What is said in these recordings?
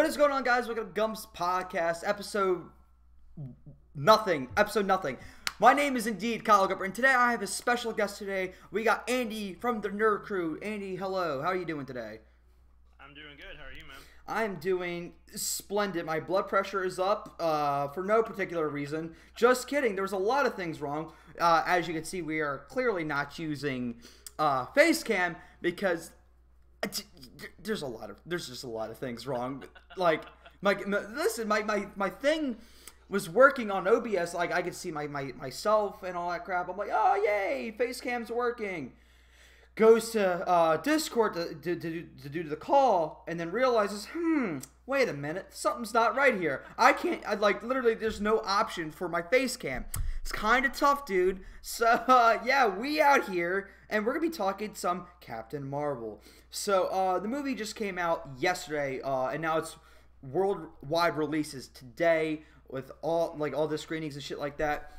What is going on, guys? Welcome to Gums Podcast, episode nothing. My name is indeed Kyle Gupper, and today I have a special guest today. We got Andy from the Nerd Crew. Andy, hello. How are you doing today? I'm doing good. How are you, man? I'm doing splendid. My blood pressure is up for no particular reason. Just kidding. There was a lot of things wrong. As you can see, we are clearly not using face cam because there's just a lot of things wrong. Like my thing was working on OBS. Like I could see myself and all that crap. I'm like, oh yay, face cam's working. Goes to Discord to do the call, and then realizes, wait a minute, something's not right here. Literally, there's no option for my face cam. It's kind of tough, dude. So, yeah, we out here, and we're going to be talking some Captain Marvel. So, the movie just came out yesterday, and now it's worldwide releases today with all the screenings and shit like that.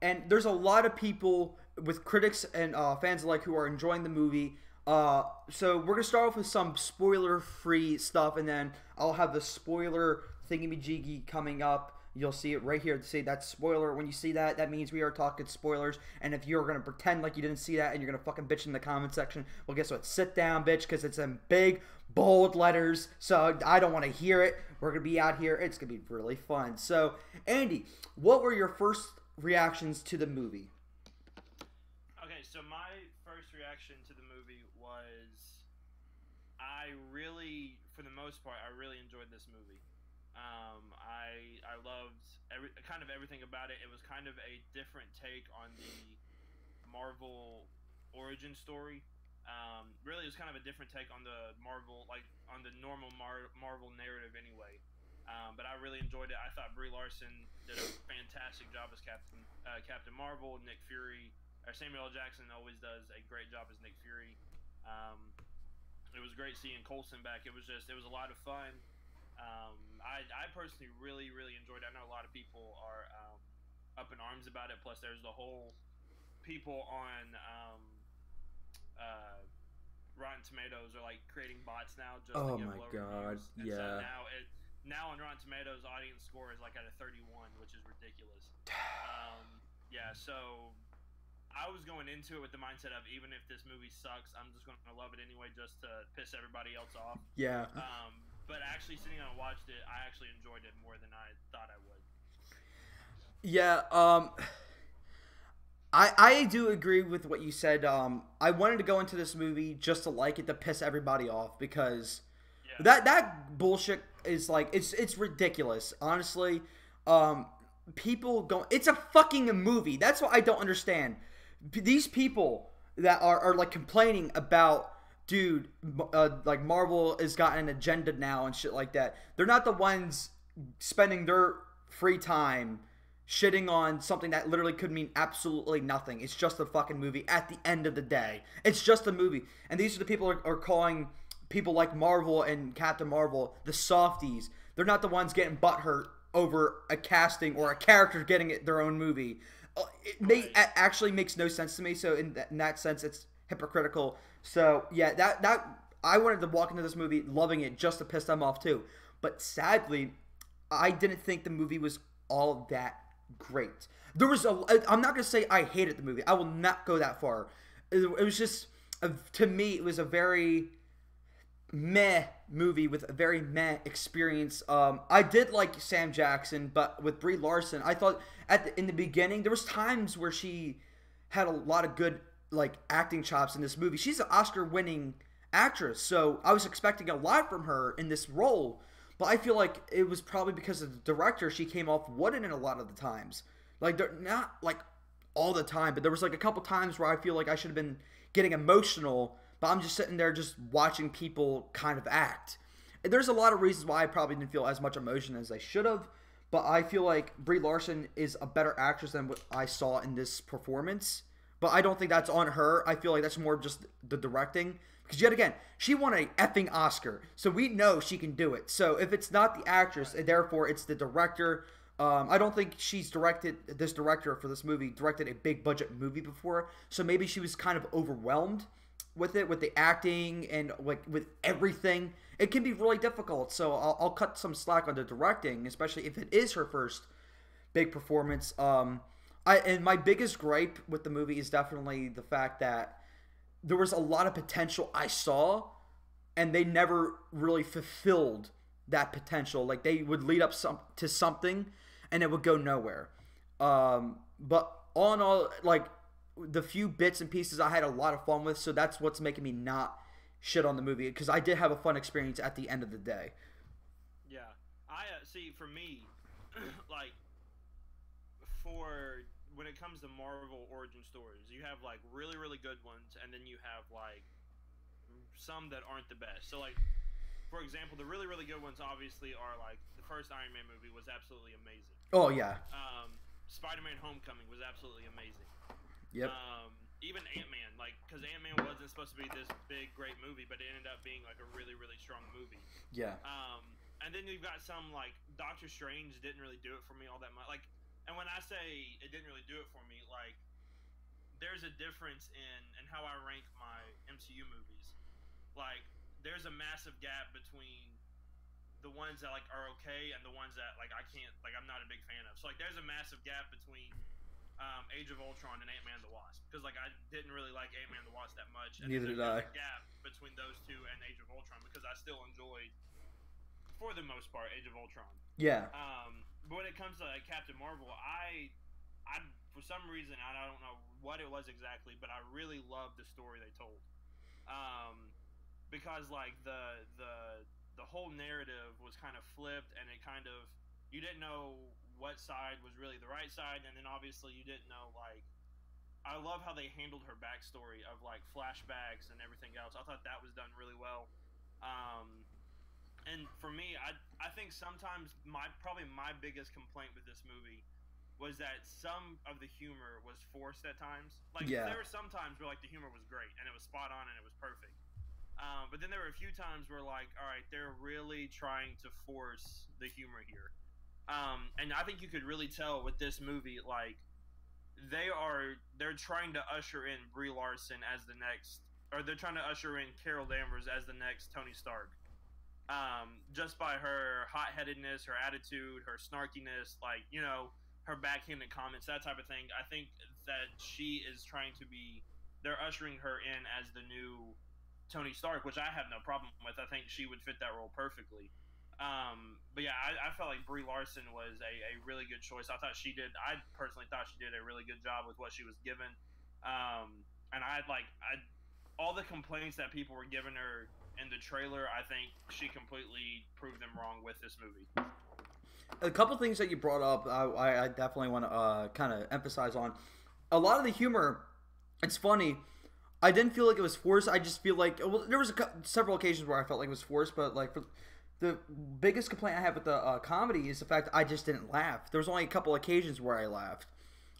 And there's a lot of people with critics and fans alike who are enjoying the movie. So we're going to start off with some spoiler-free stuff, and then I'll have the spoiler thingy-majiggy coming up. You'll see it right here to say that spoiler. When you see that, that means we are talking spoilers. And if you're going to pretend like you didn't see that and you're going to fucking bitch in the comment section, well, guess what? Sit down, bitch, because it's in big, bold letters. So I don't want to hear it. We're going to be out here. It's going to be really fun. So, Andy, what were your first reactions to the movie? Okay, so my first reaction to the movie was for the most part, I really enjoyed this movie. I loved everything about it. It was kind of a different take on the Marvel origin story. Really, it was kind of a different take on the Marvel, on the normal Marvel narrative anyway. But I really enjoyed it. I thought Brie Larson did a fantastic job as Captain Marvel. Samuel L. Jackson always does a great job as Nick Fury. It was great seeing Coulson back. It was a lot of fun. I personally really enjoyed it. I know a lot of people are up in arms about it. Plus, there's the whole people on Rotten Tomatoes are like creating bots now just to give low reviews. And yeah. So now on Rotten Tomatoes, audience score is like at a 31, which is ridiculous. Yeah, so I was going into it with the mindset of, even if this movie sucks, I'm just going to love it anyway, just to piss everybody else off. Yeah. But actually sitting down and watched it, I actually enjoyed it more than I thought I would. Yeah, I do agree with what you said. I wanted to go into this movie just to like it, to piss everybody off, because that bullshit is like, it's ridiculous. Honestly, people go, it's a fucking movie. That's what I don't understand. These people that are like complaining about, dude, like Marvel has got an agenda now and shit like that. They're not the ones spending their free time shitting on something that literally could mean absolutely nothing. It's just a fucking movie at the end of the day. It's just a movie. And these are the people are calling people like Marvel and Captain Marvel the softies. They're not the ones getting butthurt over a casting or a character getting their own movie. It actually makes no sense to me. So in that sense, it's hypocritical. So yeah, that I wanted to walk into this movie loving it just to piss them off too. But sadly, I didn't think the movie was all that great. I'm not gonna say I hated the movie. I will not go that far. It was just, to me, it was a very meh movie with a very meh experience. I did like Sam Jackson, but with Brie Larson, I thought in the beginning there was times where she had a lot of good acting chops in this movie. She's an Oscar-winning actress, so I was expecting a lot from her in this role. But I feel like it was probably because of the director, she came off wooden in a lot of the times. Not all the time, but there was a couple times where I feel like I should have been getting emotional, but I'm just sitting there just watching people kind of act. And there's a lot of reasons why I probably didn't feel as much emotion as I should have, but I feel like Brie Larson is a better actress than what I saw in this performance. But I don't think that's on her. I feel like that's more just the directing. Because yet again, she won a effing Oscar. So we know she can do it. So if it's not the actress, and therefore it's the director. I don't think this director for this movie directed a big budget movie before. So maybe she was kind of overwhelmed with it, with the acting and like with everything, it can be really difficult. So I'll cut some slack on the directing, especially if it is her first big performance. And my biggest gripe with the movie is definitely the fact that there was a lot of potential I saw, and they never really fulfilled that potential. Like they would lead up to something, and it would go nowhere. But all in all, like the few bits and pieces I had a lot of fun with, so that's what's making me not shit on the movie, because I did have a fun experience at the end of the day. Yeah, I see. For me, like for when it comes to Marvel origin stories, you have like really really good ones, and then you have like some that aren't the best. So like, for example, the really really good ones obviously are like the first Iron Man movie was absolutely amazing. Oh yeah. Spider-Man: Homecoming was absolutely amazing. Yep. Even Ant-Man, like, because Ant-Man wasn't supposed to be this big, great movie, but it ended up being like a really, really strong movie. Yeah. And then you've got some like Doctor Strange didn't really do it for me all that much. Like, and when I say it didn't really do it for me, like, there's a difference in how I rank my MCU movies. Like, there's a massive gap between the ones that like are okay and the ones that like I can't, like, I'm not a big fan of. So like, there's a massive gap between Age of Ultron and Ant-Man and the Wasp, because like I didn't really like Ant-Man and the Wasp that much. And neither did I. There's a gap between those two and Age of Ultron, because I still enjoyed, for the most part, Age of Ultron. Yeah. But when it comes to like Captain Marvel, I for some reason, I don't know what it was exactly, but I really loved the story they told. Because like the whole narrative was kind of flipped, and it kind of, you didn't know what side was really the right side, and then obviously you didn't know, like, I love how they handled her backstory of like flashbacks and everything else. I thought that was done really well. And for me, I think sometimes probably my biggest complaint with this movie was that some of the humor was forced at times. Like, yeah. There were some times where like the humor was great and it was spot on and it was perfect. But then there were a few times where like, all right, they're really trying to force the humor here. And I think you could really tell with this movie, like, they're trying to usher in Brie Larson as the next, or they're trying to usher in Carol Danvers as the next Tony Stark. Just by her hot-headedness, her attitude, her snarkiness, like, you know, her backhanded comments, that type of thing. I think that she is trying to be, they're ushering her in as the new Tony Stark, which I have no problem with. I think she would fit that role perfectly. But yeah, I felt like Brie Larson was a really good choice. I personally thought she did a really good job with what she was given. And all the complaints that people were giving her in the trailer, I think she completely proved them wrong with this movie. A couple things that you brought up, I definitely want to kind of emphasize on. A lot of the humor, it's funny. I didn't feel like it was forced. I just feel like, well, there was several occasions where I felt like it was forced, but like the biggest complaint I have with the comedy is the fact that I just didn't laugh. There was only a couple occasions where I laughed.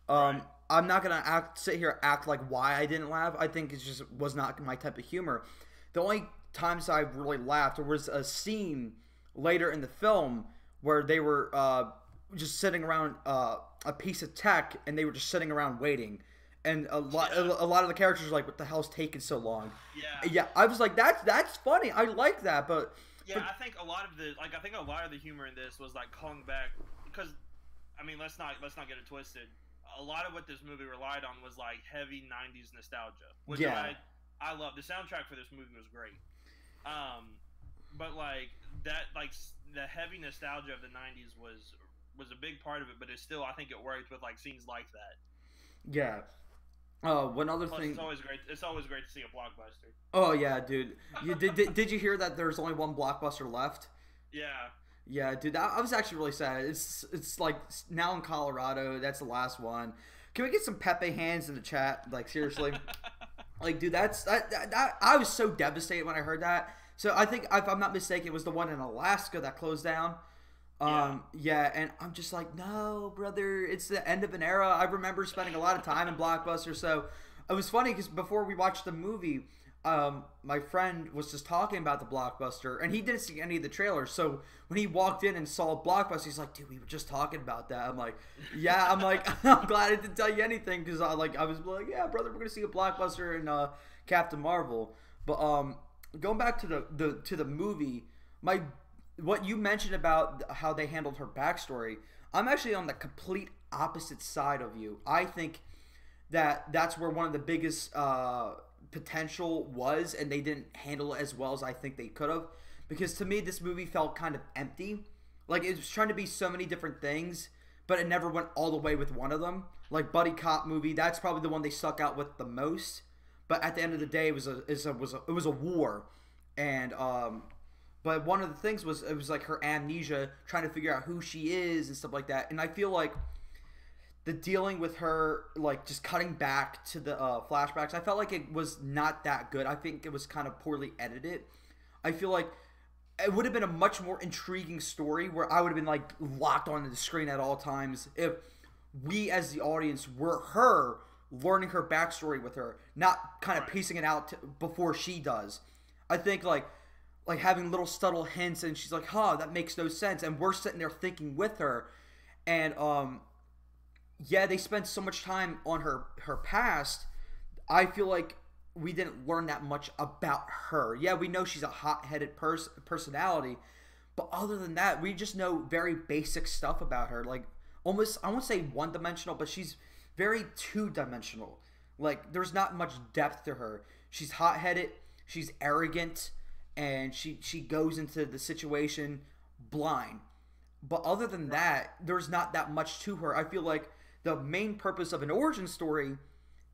Right. I'm not gonna sit here act like why I didn't laugh. I think it just was not my type of humor. The only times I really laughed, there was a scene later in the film where they were just sitting around a piece of tech, and they were just sitting around waiting. And a lot of the characters were like, "What the hell's taking so long?" Yeah. I was like, "That's funny. I like that." But I think a lot of the humor in this was like calling back, because, I mean, let's not get it twisted. A lot of what this movie relied on was like heavy '90s nostalgia, which I love. The soundtrack for this movie was great. But like that, like the heavy nostalgia of the '90s was a big part of it. But I think it worked with like scenes like that. Yeah. One other thing. It's always great to see a blockbuster. Oh yeah, dude. Did you hear that there's only one blockbuster left? Yeah. Yeah, dude. I was actually really sad. It's like now in Colorado. That's the last one. Can we get some Pepe hands in the chat? Like, seriously. Like, dude, that I was so devastated when I heard that. So I think, if I'm not mistaken, it was the one in Alaska that closed down. Yeah, and I'm just like, no, brother, it's the end of an era. I remember spending a lot of time in Blockbuster, so it was funny because before we watched the movie, my friend was just talking about the Blockbuster, and he didn't see any of the trailers. So when he walked in and saw Blockbuster, he's like, dude, we were just talking about that. I'm like, yeah, I'm glad I didn't tell you anything, because I was like, yeah, brother, we're gonna see a Blockbuster in Captain Marvel. But going back to the movie, what you mentioned about how they handled her backstory, I'm actually on the complete opposite side of you. I think that's where one of the biggest potential was, and they didn't handle it as well as I think they could have. Because to me, this movie felt kind of empty. Like, it was trying to be so many different things, but it never went all the way with one of them. Like, buddy cop movie, that's probably the one they stuck out with the most. But at the end of the day, it was a war, and but one of the things was it was like her amnesia, trying to figure out who she is and stuff like that. And I feel like the dealing with her, like just cutting back to the flashbacks, I felt like it was not that good. I think it was kind of poorly edited. I feel like it would have been a much more intriguing story where I would have been like locked onto the screen at all times if we as the audience were her learning her backstory with her, not kind of piecing it out before she does. I think like having little subtle hints, and she's like, "Huh, that makes no sense," and we're sitting there thinking with her, and yeah, they spent so much time on her past. I feel like we didn't learn that much about her. Yeah, we know she's a hot-headed personality, but other than that, we just know very basic stuff about her. Like almost, I won't say one-dimensional, but she's very two-dimensional. Like there's not much depth to her. She's hot-headed, she's arrogant, and she goes into the situation blind. But other than that, there's not that much to her. I feel like the main purpose of an origin story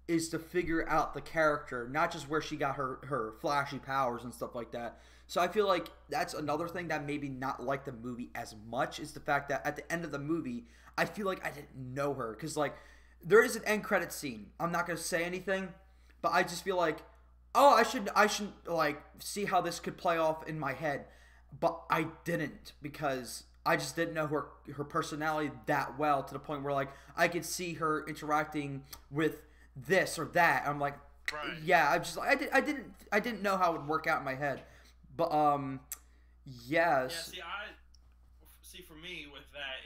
is to figure out the character, not just where she got her flashy powers and stuff like that. So I feel like that's another thing that maybe not like the movie as much, is the fact that at the end of the movie, I feel like I didn't know her. Because like, there is an end credit scene. I'm not going to say anything, but I just feel like, oh, I should like see how this could play off in my head. But I didn't, because I just didn't know her personality that well, to the point where like I could see her interacting with this or that. I'm like, right. Yeah, I didn't know how it would work out in my head. But yes. Yeah, see for me with that,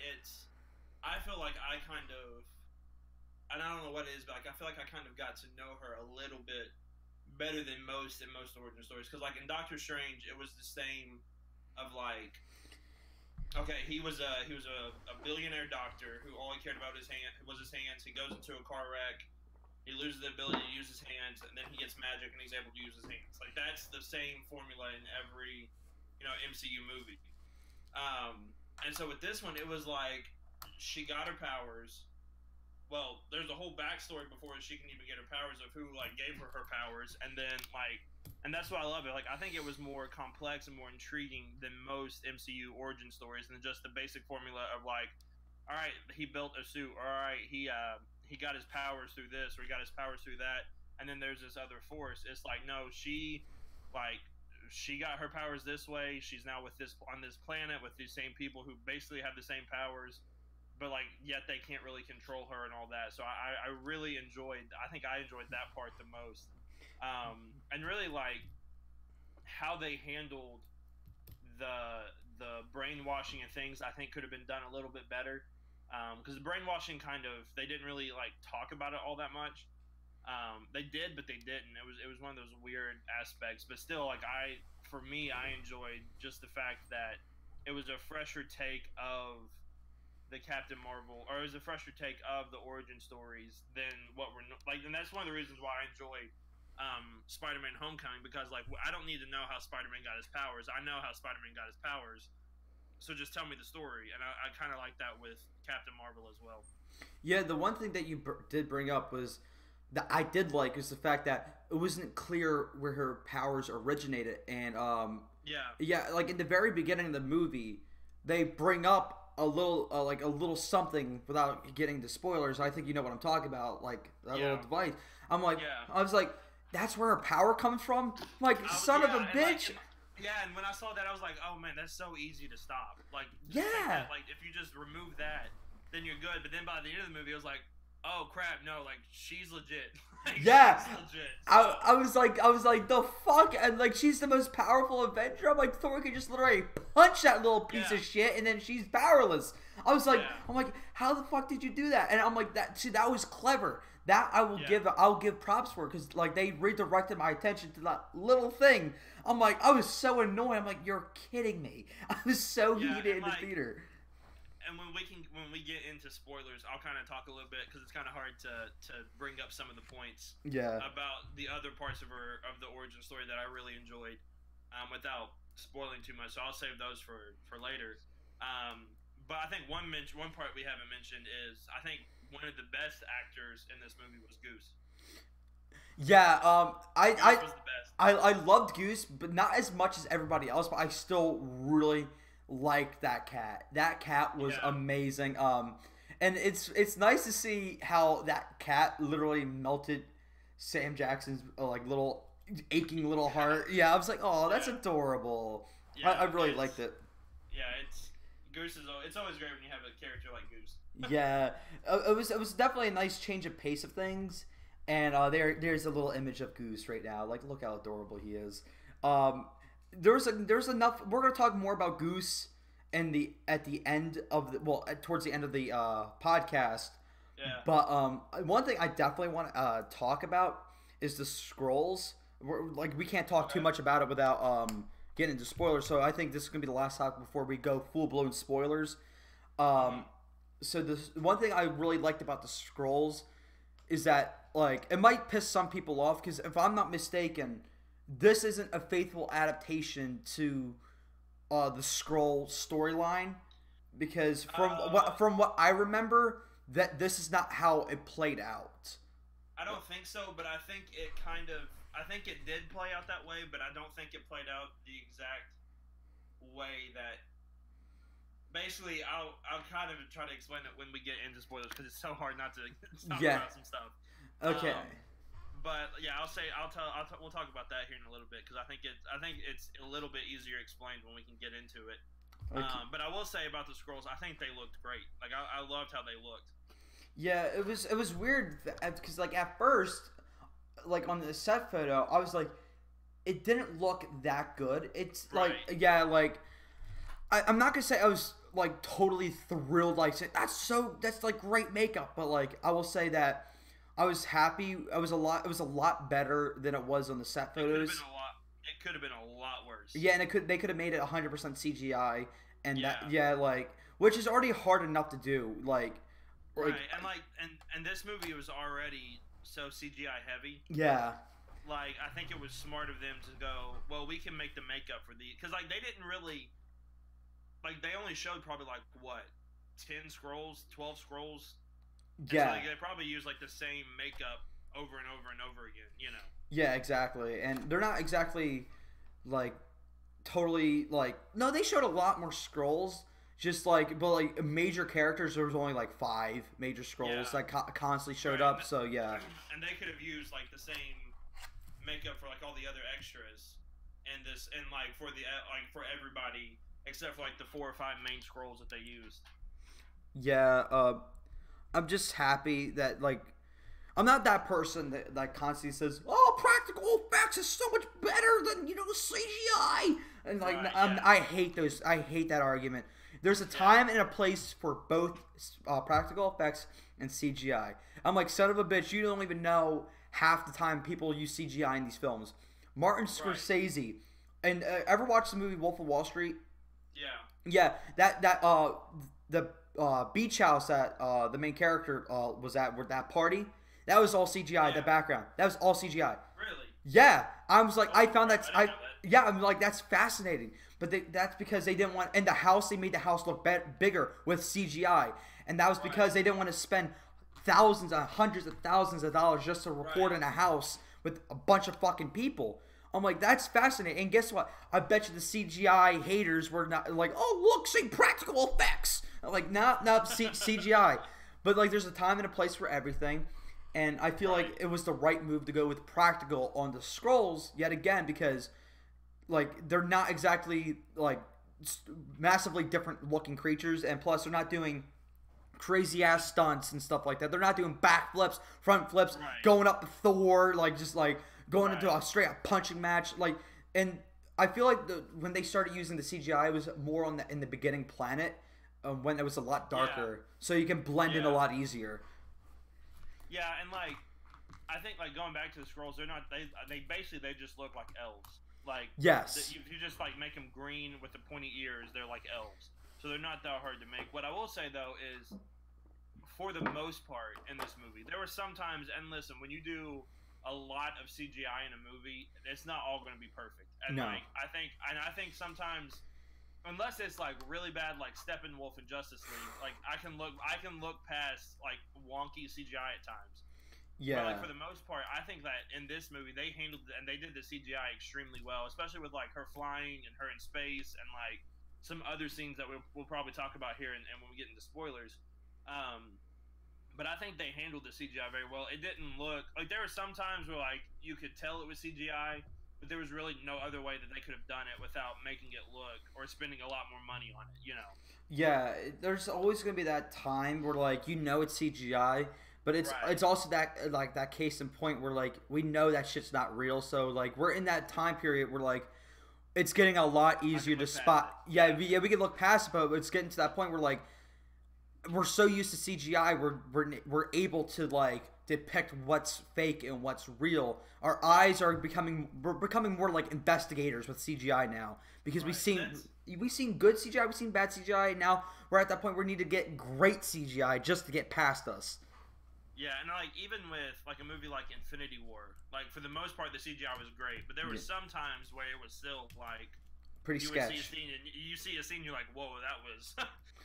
I feel like I kind of, and I don't know what it is, but like I feel like I kind of got to know her a little bit better than most in most origin stories. Because like in Doctor Strange, it was the same of like, okay, he was a billionaire doctor who all he cared about was his hands. He goes into a car wreck, he loses the ability to use his hands, and then he gets magic and he's able to use his hands. Like that's the same formula in every MCU movie. And so with this one, it was like she got her powers. Well, there's a whole backstory before she can even get her powers of who like gave her powers, and then like, and that's why I love it. Like I think it was more complex and more intriguing than most MCU origin stories than just the basic formula of like, all right, he built a suit, all right, he got his powers through this, or he got his powers through that, and then there's this other force. It's like, no, she got her powers this way. She's now on this planet with these same people who basically have the same powers, but like yet they can't really control her and all that. So I really enjoyed that part the most, and really like how they handled the brainwashing and things. I think could have been done a little bit better, because the brainwashing they didn't really like talk about it all that much. They did, but they didn't. It was one of those weird aspects, but still, like I enjoyed just the fact that it was a fresher take of the Captain Marvel, or it was a fresher take of the origin stories than what we're like, and that's one of the reasons why I enjoy Spider-Man: Homecoming, because like I don't need to know how Spider-Man got his powers. I know how Spider-Man got his powers, so just tell me the story. And I kind of like that with Captain Marvel as well. Yeah, the one thing that you did bring up was that I did like is the fact that it wasn't clear where her powers originated, and yeah, like in the very beginning of the movie, they bring up a little something without getting to spoilers. I think you know what I'm talking about, like that little device. I'm like, I was like, that's where her power comes from? Like, son of a bitch. And when I saw that, I was like, oh man, that's so easy to stop. Like, like if you just remove that, then you're good. But then by the end of the movie, I was like, oh crap, no, like she's legit. Like, yeah, she's legit. So. I was like, the fuck, and like she's the most powerful Avenger. I'm like, Thor could just literally punch that little piece of shit, and then she's powerless. I was like, I'm like, how the fuck did you do that? And I'm like, that was clever. That I'll give props for, because like they redirected my attention to that little thing. I'm like, I was so annoyed. I'm like, you're kidding me. I was so heated in the theater. And when we get into spoilers, I'll kind of talk a little bit, because it's kind of hard to bring up some of the points about the other parts of the origin story that I really enjoyed, without spoiling too much. So I'll save those for later. But I think one part we haven't mentioned is, I think one of the best actors in this movie was Goose. Yeah, Goose was the best. I loved Goose, but not as much as everybody else. But I still really like that cat. That cat was amazing. And it's nice to see how that cat literally melted Sam Jackson's like little aching little heart. Yeah, I was like, oh, that's adorable. Yeah, I really liked it. Yeah, it's always great when you have a character like Goose. Yeah, it was definitely a nice change of pace of things. And there's a little image of Goose right now. Like, look how adorable he is. There's enough. We're gonna talk more about Goose at the end of towards the end of the podcast. Yeah. But one thing I definitely want to talk about is the Skrulls. We can't talk too much about it without getting into spoilers. So I think this is gonna be the last topic before we go full blown spoilers. So this one thing I really liked about the Skrulls is that, like, it might piss some people off, because if I'm not mistaken, this isn't a faithful adaptation to the Skrull storyline, because from what I remember, that this is not how it played out. I don't think so, but I think it did play out that way, but I don't think it played out the exact way that. Basically, I'll kind of try to explain it when we get into spoilers, because it's so hard not to talk about some stuff. Okay. But yeah, we'll talk about that here in a little bit, because I think it's a little bit easier explained when we can get into it. Okay. But I will say about the Skrulls, I think they looked great. Like, I loved how they looked. Yeah, it was weird, because like at first, like on the set photo, I was like, it didn't look that good. It's like I'm not gonna say I was like totally thrilled, like that's like great makeup, but like I will say that I was happy. It was a lot better than it was on the set photos. It could have been a lot worse. Yeah, and they could have made it 100% CGI, and which is already hard enough to do, right. And this movie was already so CGI heavy. Yeah. Like, I think it was smart of them to go, well, we can make the makeup for these, because like they didn't really. Like, they only showed probably, like, what, 10 Skrulls, 12 Skrulls? Yeah. So, like, they probably use, like, the same makeup over and over and over again, you know? Yeah, exactly. And they're not exactly, like, totally, like... No, they showed a lot more Skrulls. Just, like, but, like, major characters, there was only, like, 5 major Skrulls that constantly showed up, so, yeah. And they could have used, like, the same makeup for, like, all the other extras. And like, for everybody... Except for, like, the 4 or 5 main Skrulls that they used. Yeah, I'm just happy that, like, I'm not that person that constantly says, oh, practical effects is so much better than, CGI. And, like, I hate those. I hate that argument. There's a time and a place for both practical effects and CGI. I'm like, son of a bitch, you don't even know half the time people use CGI in these films. Martin Scorsese, and ever watch the movie Wolf of Wall Street? Yeah. Yeah, the beach house that the main character was at, with that party, that was all CGI. Yeah. The background, that was all CGI. Really? Yeah, I was like, I found that. I'm like, that's fascinating. But that's because they didn't want, and the house, they made the house look bigger with CGI, and that was because they didn't want to spend thousands and hundreds of thousands of dollars just to record in a house with a bunch of fucking people. I'm like, that's fascinating. And guess what? I bet you the CGI haters were not like, oh, look, see practical effects. I'm like, not CGI. But, like, there's a time and a place for everything. And I feel like it was the right move to go with practical on the Skrulls yet again, because, like, they're not exactly, like, massively different looking creatures. And plus, they're not doing crazy-ass stunts and stuff like that. They're not doing backflips, front flips, going up the Thor, like, just, like, going into a straight-up punching match, like, and I feel like when they started using the CGI, it was more in the beginning planet, when it was a lot darker, so you can blend in a lot easier. Yeah, and like I think like going back to the scrolls, they're not they basically they just look like elves. Like Yes. if you just like make them green with the pointy ears, they're like elves. So they're not that hard to make. What I will say though is, for the most part in this movie, there were some times, and listen, when you do a lot of CGI in a movie, it's not all going to be perfect. And No. like I think sometimes, unless it's like really bad, like Steppenwolf in Justice League, like I can look past like wonky CGI at times. But like Yeah. for the most part, I think that in this movie they handled and they did the CGI extremely well, especially with like her flying and her in space and like some other scenes that we'll probably talk about here and when we get into spoilers. Um, but I think they handled the CGI very well. It didn't look like there were some times where like you could tell it was CGI, but there was really no other way that they could have done it without making it look or spending a lot more money on it. You know? Yeah, there's always gonna be that time where like it's CGI, but Right. it's also that like that case in point where like we know that shit's not real. So like we're in that time period where like it's getting a lot easier to look past spot. it. Yeah, we can look past it, but it's getting to that point where like we're so used to CGI, we're able to like depict what's fake and what's real. Our eyes are we're becoming more like investigators with CGI now because Right. we've seen good CGI, we've seen bad CGI. Now we're at that point where we need to get great CGI just to get past us. Yeah, and like even with like a movie like Infinity War, like for the most part the CGI was great, but there were some times where it was still like Pretty you would see a sketch. scene and you see a scene, you're like, whoa, that was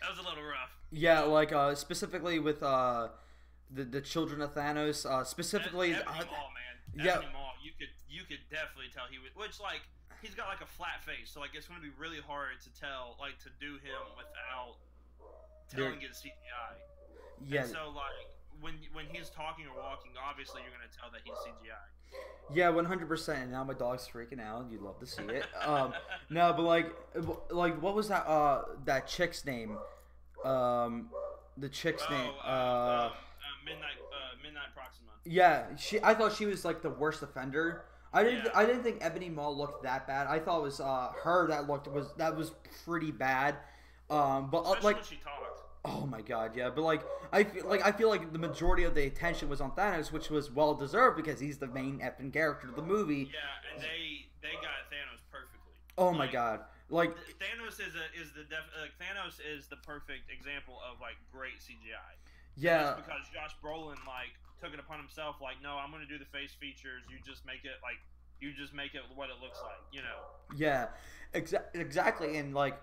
that was a little rough. Yeah, like specifically with the children of Thanos, specifically. Ebony Maw, man, Yeah, Ebony Maw, you could definitely tell he was, which like he's got like a flat face, so like it's going to be really hard to tell like to do him without telling it's CGI. yeah, And so like when he's talking or walking, obviously you're going to tell that he's CGI. yeah, 100%. And now my dog's freaking out. You'd love to see it. No, but like what was that chick's name? The chick's name. Midnight Proxima. Yeah, I thought she was like the worst offender. Yeah. I didn't think Ebony Maw looked that bad. I thought it was her that was pretty bad. But Especially like when she talked. oh my god, yeah. But like I feel like the majority of the attention was on Thanos, which was well deserved because he's the main effing character of the movie. Yeah, and they got Thanos perfectly. Oh my god, like Thanos Thanos is the perfect example of like great CGI. yeah. Just because Josh Brolin like took it upon himself, like, no, I'm gonna do the face features. You just make it what it looks like, you know. Yeah, exactly. And like,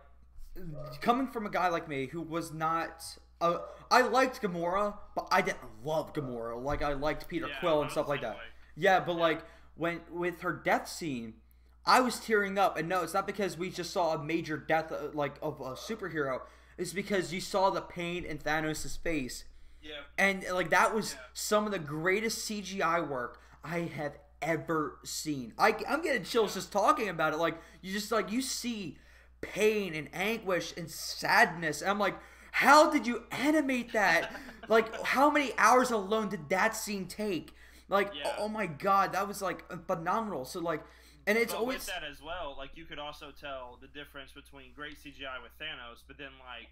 coming from a guy like me who was not, I liked Gamora, but I didn't love Gamora. Like I liked Peter Quill and stuff like that. Yeah, but like when with her death scene, I was tearing up. And no, it's not because we just saw a major death like of a superhero. It's because you saw the pain in Thanos' face. Yeah. And like that was some of the greatest CGI work I have ever seen. I'm getting chills just talking about it. Like you see pain and anguish and sadness. And I'm like, how did you animate that? Like how many hours alone did that scene take? Like oh my god, that was like phenomenal. So like, and it's but always with that as well. Like you could also tell the difference between great CGI with Thanos, but then like.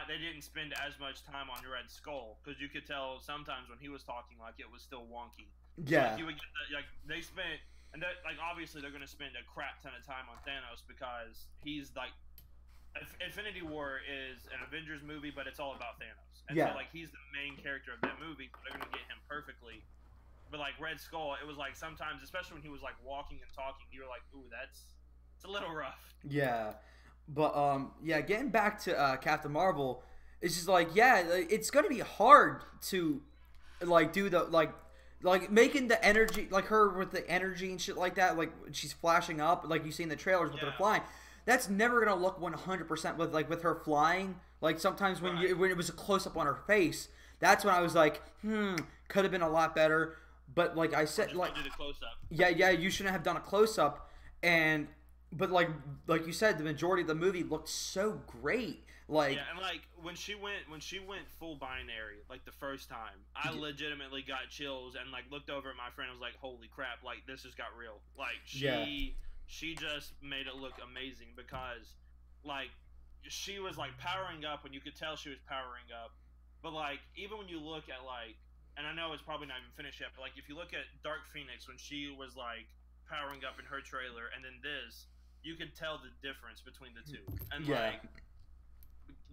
They didn't spend as much time on Red Skull because you could tell sometimes when he was talking like it was still wonky. Yeah. So, like, you would get they spent and like obviously they're gonna spend a crap ton of time on Thanos because he's like Infinity War is an Avengers movie, but it's all about Thanos. And so like he's the main character of that movie, so they're gonna get him perfectly. But like Red Skull, it was like sometimes, especially when he was like walking and talking, you were like, ooh, it's a little rough. Yeah. But yeah, getting back to Captain Marvel, it's just like it's gonna be hard to like do the like making the energy like her with the energy and shit like that, like she's flashing up like you see in the trailers with her flying. That's never gonna look 100% with her flying. Like sometimes when it was a close up on her face, that's when I was like, could have been a lot better. But like I said, like do the close up. Yeah, you shouldn't have done a close up But like you said, the majority of the movie looked so great. Like and like when she went full binary like the first time, I legitimately got chills and like looked over at my friend and was like, "Holy crap! Like this just got real." Like she just made it look amazing because like she was like powering up and you could tell she was powering up. But like even when you look at like and I know it's probably not even finished yet, but like if you look at Dark Phoenix when she was like powering up in her trailer, and then this, you could tell the difference between the two. And like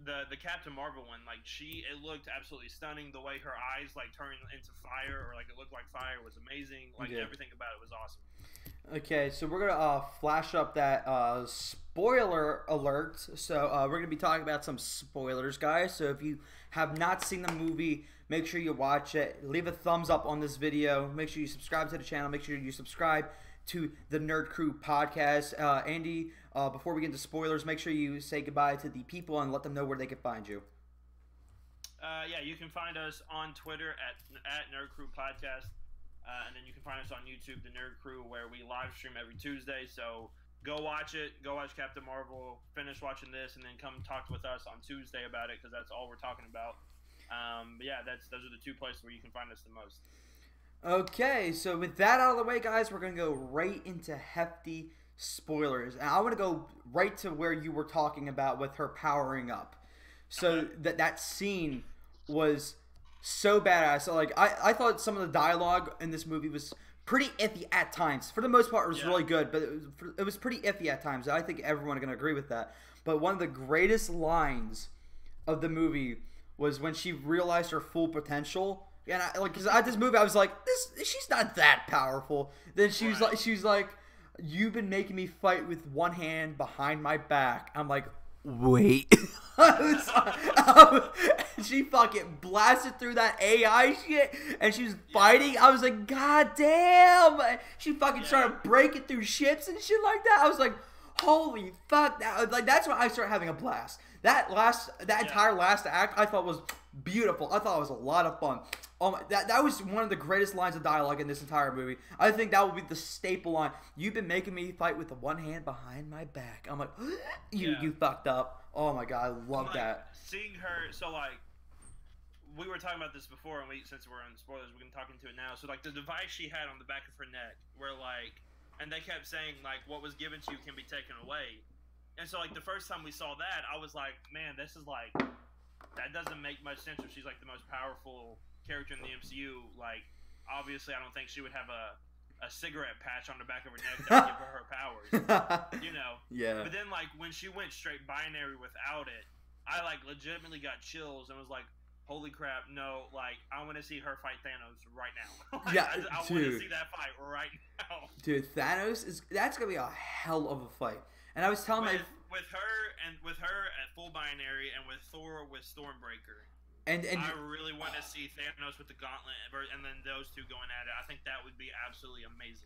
the Captain Marvel one, like it looked absolutely stunning. The way her eyes like turned into fire, or like it looked like fire, was amazing. Like everything about it was awesome. Okay, so we're gonna flash up that spoiler alert. So we're gonna be talking about some spoilers, guys. So if you have not seen the movie, make sure you watch it. Leave a thumbs up on this video. Make sure you subscribe to the channel. Make sure you subscribe to the Nerd Crew podcast. Andy, before we get into spoilers, make sure you say goodbye to the people and let them know where they can find you. Yeah, you can find us on Twitter at Nerd Crew Podcast. And then you can find us on YouTube, The Nerd Crew, where we live stream every Tuesday. So go watch it. Go watch Captain Marvel. Finish watching this, and then come talk with us on Tuesday about it, because that's all we're talking about. But yeah, those are the two places where you can find us the most. Okay, so with that out of the way, guys, we're going to go right into hefty spoilers. And I want to go right to where you were talking about with her powering up. So that scene was so badass. So like I thought some of the dialogue in this movie was pretty iffy at times. For the most part, it was really good, but it was pretty iffy at times. I think everyone is going to agree with that. But one of the greatest lines of the movie was when she realized her full potential. And because at this movie, I was like, she's not that powerful. Then she was like, you've been making me fight with one hand behind my back. I'm like, wait. She fucking blasted through that AI shit, and she was fighting. I was like, God damn! She fucking started breaking through ships and shit like that. I was like, holy fuck! That's when I started having a blast. That entire last act, I thought was beautiful. I thought it was a lot of fun. That was one of the greatest lines of dialogue in this entire movie. I think that would be the staple line. You've been making me fight with the one hand behind my back. I'm like, you fucked up. Oh my god, I love that. Seeing her, so like, we were talking about this before, and since we're on spoilers, we can talk into it now. So like, the device she had on the back of her neck, where like, and they kept saying like, what was given to you can be taken away. And so like, the first time we saw that, I was like, man, this is like, that doesn't make much sense if she's like the most powerful character in the MCU. Like, obviously, I don't think she would have a cigarette patch on the back of her neck that would give her powers, you know. Yeah. But then, like, when she went straight binary without it, I like legitimately got chills and was like, "Holy crap! No! Like, I want to see her fight Thanos right now." Like, yeah, I want to see that fight right now. Dude, that's gonna be a hell of a fight. And I was telling with her at full binary, and with Thor with Stormbreaker. And I really want to see Thanos with the gauntlet, and then those two going at it. I think that would be absolutely amazing.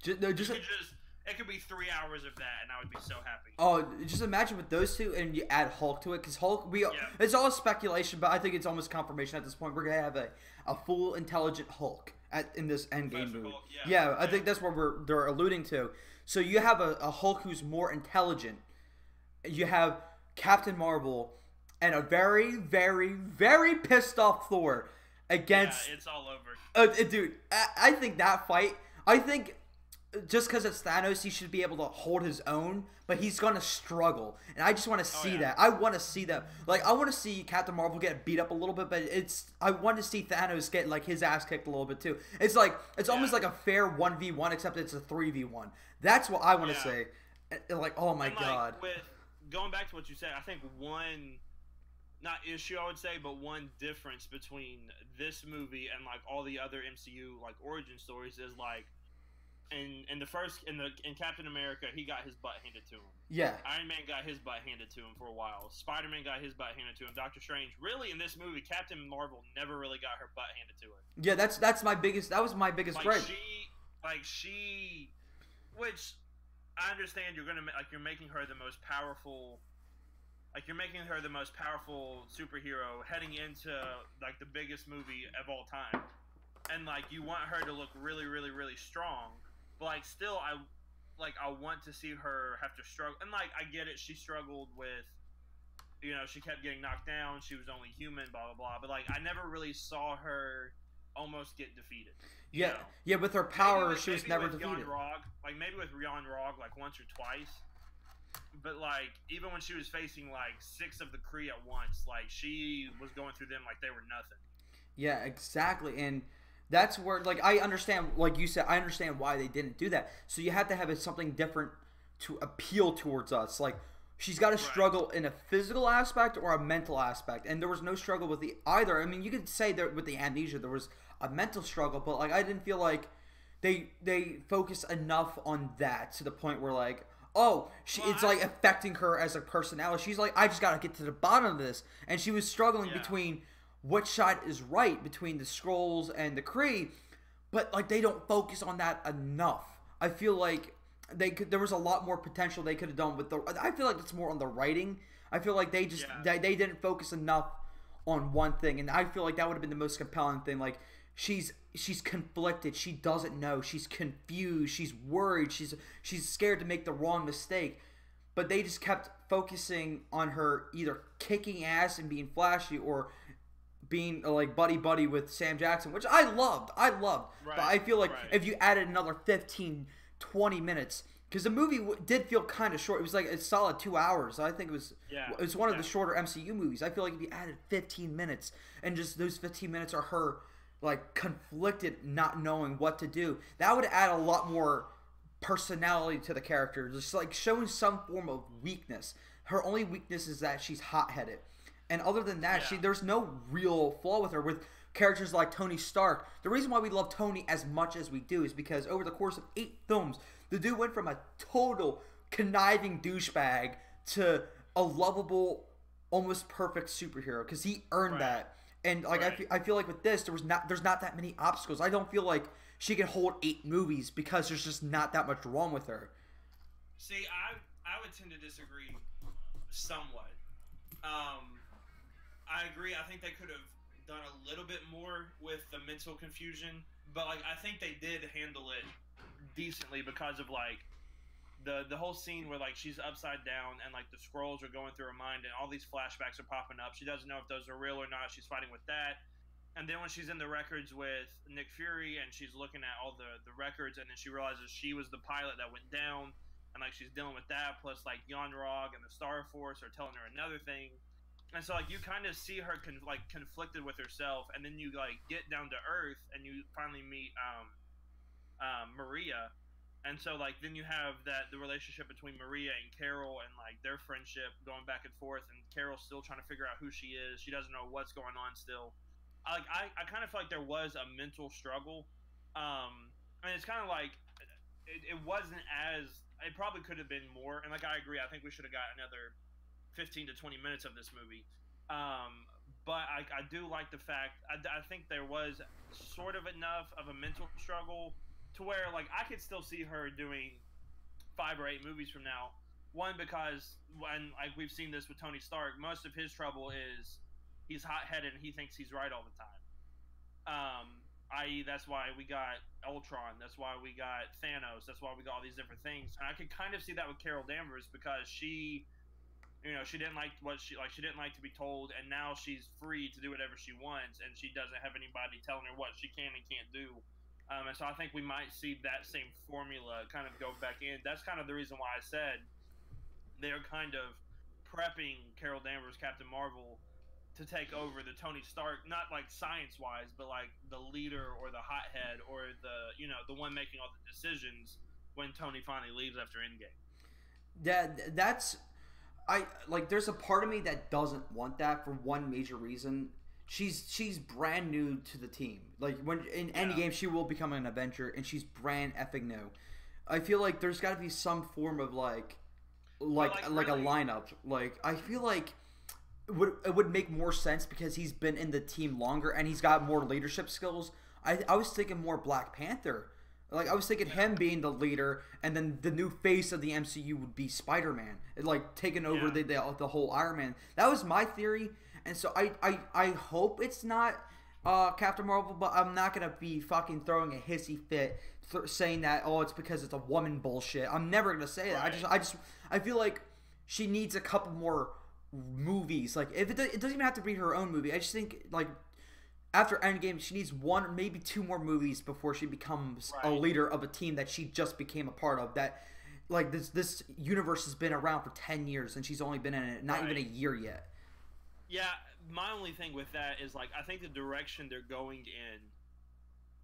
It could be 3 hours of that, and I would be so happy. Oh, just imagine with those two, and you add Hulk to it, because Hulk, it's all speculation, but I think it's almost confirmation at this point. We're gonna have a full intelligent Hulk in this Endgame movie. I think that's what they're alluding to. So you have a Hulk who's more intelligent. You have Captain Marvel. And a very, very, very pissed off Thor against... Yeah, it's all over. Dude, I think that fight... I think just because it's Thanos, he should be able to hold his own, but he's going to struggle. And I just want to see that. I want to see that. Like, I want to see Captain Marvel get beat up a little bit, but I want to see Thanos get, like, his ass kicked a little bit, too. It's like... It's almost like a fair 1v1, except it's a 3v1. That's what I want to say. Like, oh my god. Going back to what you said, I think one... not issue, I would say, but one difference between this movie and like all the other MCU like origin stories is like in Captain America, he got his butt handed to him. Yeah. Iron Man got his butt handed to him for a while. Spider-Man got his butt handed to him. Doctor Strange, really in this movie, Captain Marvel never really got her butt handed to her. Yeah, that was my biggest gripe. Which I understand you're making her the most powerful. Like, you're making her the most powerful superhero heading into, like, the biggest movie of all time. And, like, you want her to look really, really, really strong. But, like, still, I want to see her have to struggle. And, like, I get it. She struggled with, you know, she kept getting knocked down. She was only human, blah, blah, blah. But, like, I never really saw her almost get defeated. Yeah. You know? Yeah, with her power, she was never defeated. Maybe with Jan Rog, like, once or twice. But, like, even when she was facing, like, 6 of the Kree at once, like, she was going through them like they were nothing. Yeah, exactly. And That's where, like, I understand, like you said, I understand why they didn't do that. So you have to have something different to appeal towards us. Like, she's got to Right. struggle in a physical aspect or a mental aspect, and there was no struggle with the either. I mean, you could say that with the amnesia there was a mental struggle, but like I didn't feel like they focus enough on that to the point where like, oh, it's like affecting her as a personality. She's like, I just got to get to the bottom of this, and she was struggling between which side is right between the Skrulls and the Kree, but like they don't focus on that enough. I feel like there was a lot more potential they could have done with the. I feel like it's more on the writing. I feel like they didn't focus enough on one thing, and I feel like that would have been the most compelling thing. Like she's conflicted, she doesn't know, she's confused, she's worried, she's scared to make the wrong mistake, but they just kept focusing on her either kicking ass and being flashy or being like buddy with Sam Jackson, which I loved. Right, but I feel like if you added another 15, 20 minutes, because the movie did feel kind of short. It was like a solid 2 hours. I think it was one of the shorter MCU movies. I feel like if you added 15 minutes and just those 15 minutes are her like conflicted, not knowing what to do, that would add a lot more personality to the character. Just like showing some form of weakness. Her only weakness is that she's hot-headed. And other than that, there's no real flaw with her. With characters like Tony Stark, the reason why we love Tony as much as we do is because over the course of 8 films, the dude went from a total conniving douchebag to a lovable, almost perfect superhero because he earned that. And like I feel like with this, there's not that many obstacles. I don't feel like she can hold 8 movies because there's just not that much wrong with her. See, I would tend to disagree somewhat. I agree. I think they could have done a little bit more with the mental confusion, but like I think they did handle it decently because of like the whole scene where like she's upside down and like the Skrulls are going through her mind and all these flashbacks are popping up. She doesn't know if those are real or not. She's fighting with that. And then when she's in the records with Nick Fury and she's looking at all the records and then she realizes she was the pilot that went down and like she's dealing with that plus like Yon-Rogg and the Star Force are telling her another thing. And so, like, you kind of see her, conflicted with herself, and then you, like, get down to Earth, and you finally meet Maria. And so, like, then you have the relationship between Maria and Carol and, like, their friendship going back and forth, and Carol's still trying to figure out who she is. She doesn't know what's going on still. I kind of feel like there was a mental struggle. I mean, it's kind of like, it wasn't as, it probably could have been more, and, like, I agree, I think we should have got another 15 to 20 minutes of this movie. But I do like the fact, I think there was sort of enough of a mental struggle to where, like, I could still see her doing 5 or 8 movies from now. One, because, when, like, we've seen this with Tony Stark, most of his trouble is he's hot-headed and he thinks he's right all the time. I.e., that's why we got Ultron, that's why we got Thanos, that's why we got all these different things. And I could kind of see that with Carol Danvers because she didn't like she didn't like to be told, and now she's free to do whatever she wants, and she doesn't have anybody telling her what she can and can't do. And so I think we might see that same formula kind of go back in. That's kind of the reason why I said they're kind of prepping Carol Danvers, Captain Marvel, to take over the Tony Stark, not like science-wise, but like the leader or the hothead or the one making all the decisions when Tony finally leaves after Endgame. There's a part of me that doesn't want that for one major reason. She's brand new to the team. Like when in Endgame, she will become an Avenger, and she's brand effing new. I feel like there's got to be some form of like a lineup. Like I feel like it would make more sense because he's been in the team longer and he's got more leadership skills. I was thinking more Black Panther. Like, I was thinking him being the leader, and then the new face of the MCU would be Spider-Man. Like, taking over the whole Iron Man. That was my theory, and so I hope it's not Captain Marvel, but I'm not going to be fucking throwing a hissy fit saying that, oh, it's because it's a woman bullshit. I'm never going to say that. I feel like she needs a couple more movies. Like, if it doesn't even have to be her own movie. I just think, like, after Endgame, she needs 1 or maybe 2 more movies before she becomes a leader of a team that she just became a part of. That, like, this universe has been around for 10 years, and she's only been in it not even a year yet. Yeah, my only thing with that is, like, I think the direction they're going in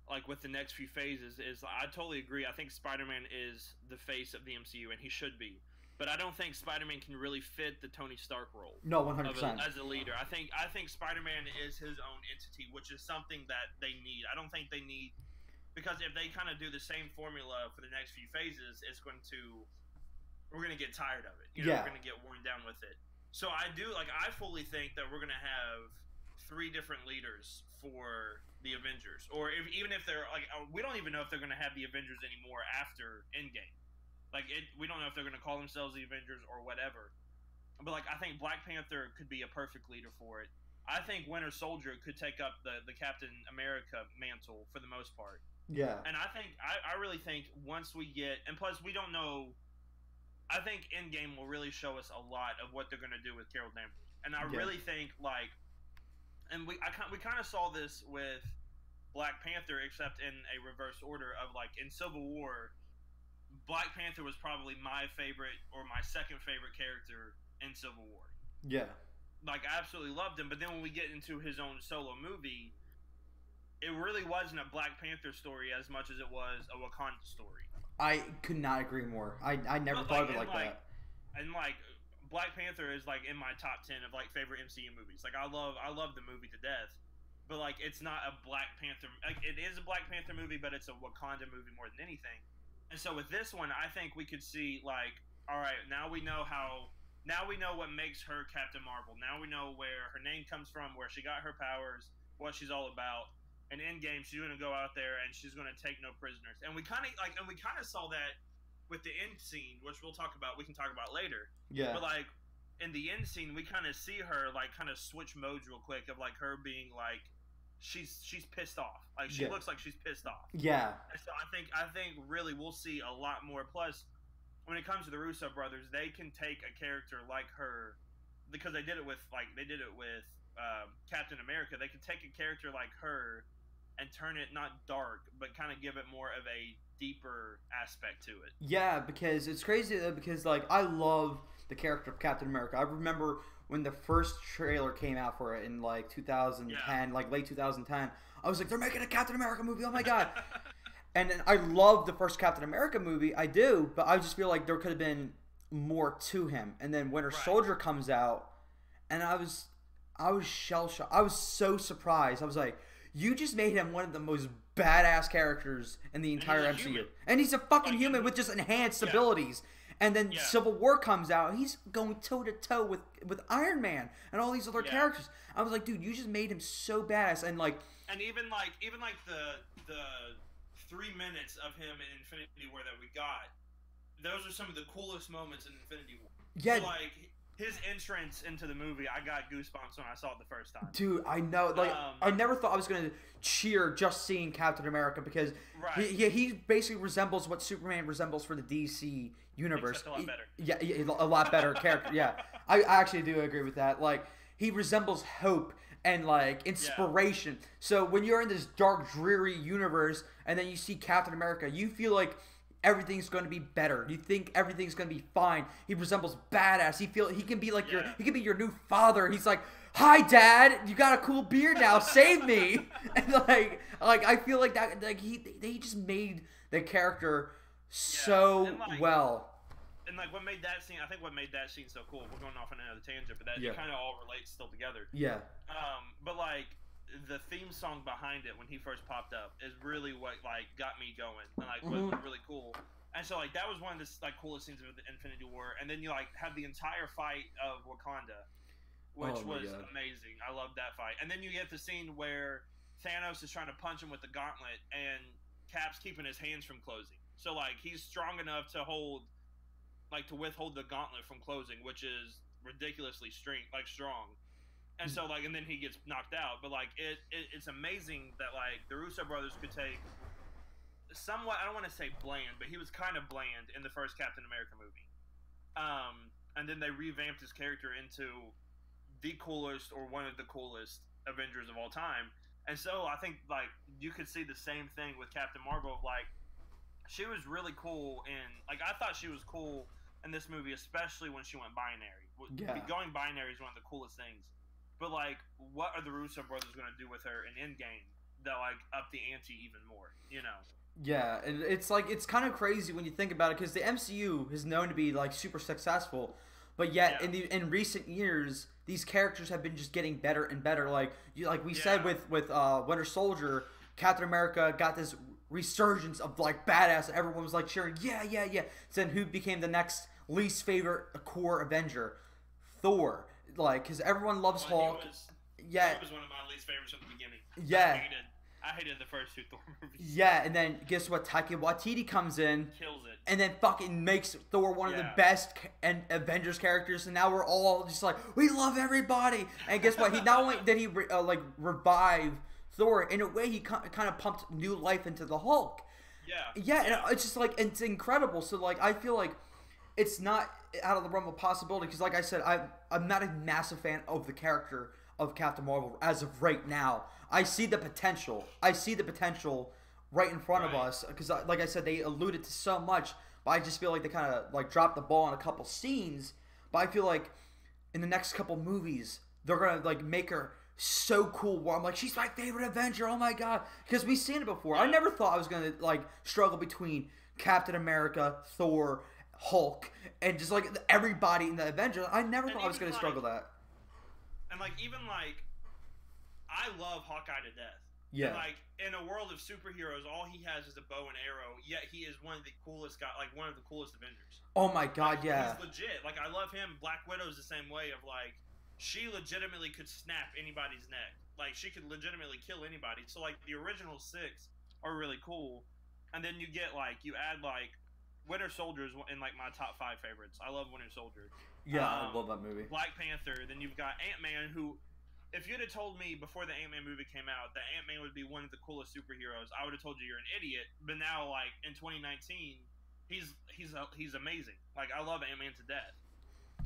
like with the next few phases is I totally agree. I think Spider-Man is the face of the MCU, and he should be. But I don't think Spider-Man can really fit the Tony Stark role. No, 100%. As a leader. I think Spider-Man is his own entity, which is something that they need. I don't think they need, because if they kind of do the same formula for the next few phases, we're going to get tired of it. We're going to get worn down with it. So I fully think that we're going to have 3 different leaders for the Avengers, or even if they're like, we don't even know if they're going to have the Avengers anymore after Endgame. We don't know if they're going to call themselves the Avengers or whatever. But I think Black Panther could be a perfect leader for it. I think Winter Soldier could take up the Captain America mantle for the most part. Yeah. And I really think once we get, and plus we don't know, I think Endgame will really show us a lot of what they're going to do with Carol Danvers. And I really think and we kind of saw this with Black Panther, except in a reverse order of in Civil War, Black Panther was probably my favorite or my second favorite character in Civil War. Yeah. I absolutely loved him, but then when we get into his own solo movie, it really wasn't a Black Panther story as much as it was a Wakanda story. I could not agree more. I never thought of it like that. And Black Panther is in my top 10 of favorite MCU movies. I love the movie to death, but it's not a Black Panther. It is a Black Panther movie, but it's a Wakanda movie more than anything. And so with this one, I think we could see all right, now we know what makes her Captain Marvel. Now we know where her name comes from, where she got her powers, what she's all about. In Endgame, she's going to go out there and she's going to take no prisoners. And we kind of saw that with the end scene, which we can talk about later. Yeah. But in the end scene, we kind of see her kind of switch modes real quick of her being she's pissed off. She looks like she's pissed off. Yeah. And so I think really we'll see a lot more. Plus, when it comes to the Russo brothers, they can take a character like her, because they did it with Captain America. They can take a character like her and turn it not dark, but kind of give it more of a deeper aspect to it. Yeah, because it's crazy though, because I love the character of Captain America. I remember when the first trailer came out for it in 2010, late 2010. I was like, they're making a Captain America movie. Oh my god! And then I love the first Captain America movie. I do, but I just feel like there could have been more to him. And then Winter Soldier comes out, and I was shell shocked. I was so surprised. I was like, you just made him one of the most badass characters in the entire MCU. Human. And he's a fucking human with just enhanced abilities. And then Civil War comes out, he's going toe to toe with Iron Man and all these other characters. I was like, dude, you just made him so badass. And even the 3 minutes of him in Infinity War that we got, those are some of the coolest moments in Infinity War. Yeah. So, his entrance into the movie, I got goosebumps when I saw it the first time. Dude, I know. I never thought I was going to cheer just seeing Captain America, because he basically resembles what Superman resembles for the DC universe. Except a lot better. Yeah, a lot better character. Yeah, I actually do agree with that. He resembles hope and inspiration. Yeah. So when you're in this dark, dreary universe, and then you see Captain America, you feel like everything's going to be better. You think everything's going to be fine. He resembles badass. He can be he can be your new father. He's like, "Hi, Dad. You got a cool beard now. Save me." And I feel like that. They just made the character so well. And what made that scene? I think what made that scene so cool. We're going off on another tangent, but that it kind of all relates still together. Yeah. But the theme song behind it when he first popped up is really what got me going and was really cool. And so that was one of the coolest scenes of the Infinity War. And then you have the entire fight of Wakanda, which was amazing. I loved that fight. And then you get the scene where Thanos is trying to punch him with the gauntlet, and Cap's keeping his hands from closing. So he's strong enough to withhold the gauntlet from closing, which is ridiculously strong. And so and then he gets knocked out. But it's amazing that the Russo brothers could take somewhat, I don't want to say bland, but he was kind of bland in the first Captain America movie. And then they revamped his character into the coolest, or one of the coolest Avengers of all time. And so I think you could see the same thing with Captain Marvel. She was really cool I thought she was cool in this movie, especially when she went binary. Yeah. Going binary is one of the coolest things. But what are the Russo brothers going to do with her in Endgame? that like up the ante even more. You know. Yeah, and it's like it's kind of crazy when you think about it because the MCU is known to be like super successful, but yet in recent years these characters have been just getting better and better. Like we said with Winter Soldier, Captain America got this resurgence of like badass. Everyone was like cheering, yeah. So then who became the next least favorite core Avenger? Thor. Like because everyone loves Hulk. He was one of my least favorites from the beginning. Yeah. I hated the first two Thor movies. Yeah, and then guess what? Taika Waititi comes in, kills it, and then fucking makes Thor one of the best Avengers characters. And now we're all just like, we love everybody. And guess what? He not only did he revive Thor in a way, he kind of pumped new life into the Hulk. Yeah, and it's just like it's incredible. So like, I feel like it's not out of the realm of possibility because, like I said, I'm not a massive fan of the character of Captain Marvel as of right now. I see the potential. Right in front of us because, like I said, they alluded to so much, but I just feel like they kind of like dropped the ball on a couple scenes. But I feel like in the next couple movies, they're gonna like make her so cool. Where I'm like, she's my favorite Avenger. Oh my god, because we've seen it before. I never thought I was gonna like struggle between Captain America, Thor, Hulk, and just like everybody in the Avengers. I never thought I was gonna struggle that. And like even like. I love Hawkeye to death. Yeah. And like in a world of superheroes, all he has is a bow and arrow. Yet he is one of the coolest one of the coolest Avengers. Oh my god, yeah. He's legit. Like I love him. Black Widow's the same way. Of like, she legitimately could snap anybody's neck. Like she could legitimately kill anybody. So like the original 6 are really cool, and then you get like you add like Winter Soldier is in like my top 5 favorites. I love Winter Soldier. Yeah, I love that movie. Black Panther. Then you've got Ant-Man who. If you'd have told me before the Ant-Man movie came out that Ant-Man would be one of the coolest superheroes, I would have told you you're an idiot. But now, like in 2019, he's amazing. Like I love Ant-Man to death,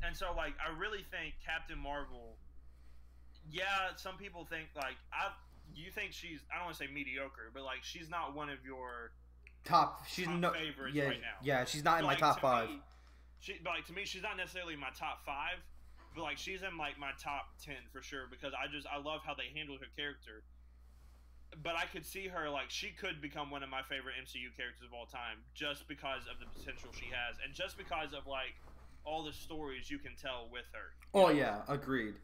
and so like I really think Captain Marvel. Yeah, some people think like you think she's I don't want to say mediocre, but like she's not one of your top favorites right now. Yeah, she's not in my top 5. But like to me, she's not necessarily my top 5. But like she's in like my top 10 for sure because I love how they handled her character. But I could see her like she could become one of my favorite MCU characters of all time just because of the potential she has and just because of like all the stories you can tell with her. Oh yeah, agreed.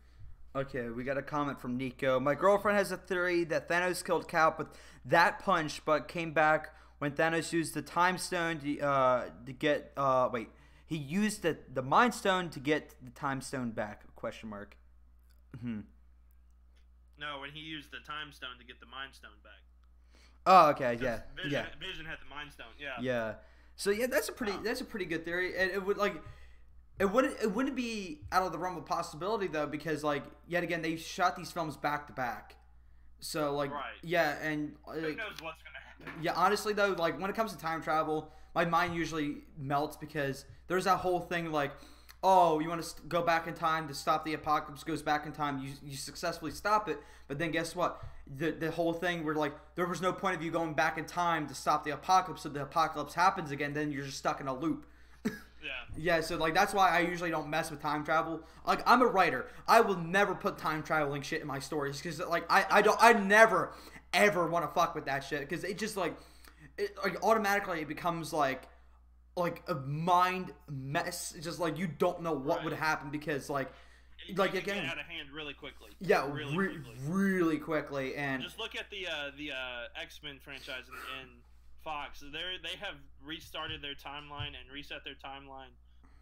Okay, we got a comment from Nico. My girlfriend has a theory that Thanos killed Cap with that punch, but came back when Thanos used the Time Stone to get He used the Mind Stone to get the Time Stone back? Question mark. No, when he used the Time Stone to get the Mind Stone back. Oh, okay, yeah, Vision had the Mind Stone, yeah. Yeah. So yeah, that's a pretty good theory, and it wouldn't be out of the realm of possibility though, because like yet again they shot these films back to back, so like yeah, and like, who knows what's gonna happen? Yeah, honestly though, like when it comes to time travel, my mind usually melts because there's that whole thing like, oh, you want to go back in time to stop the apocalypse, goes back in time, you successfully stop it, but then guess what? The whole thing where like there was no point of you going back in time to stop the apocalypse, so the apocalypse happens again, then you're just stuck in a loop. Yeah, so like that's why I usually don't mess with time travel. Like I'm a writer, I will never put time traveling shit in my stories because like I never ever want to fuck with that shit because it just like automatically it becomes like a mind mess. It's just like you don't know what would happen because like again get out of hand really quickly. Yeah, really quickly. And just look at the X-Men franchise in Fox. They have restarted their timeline and reset their timeline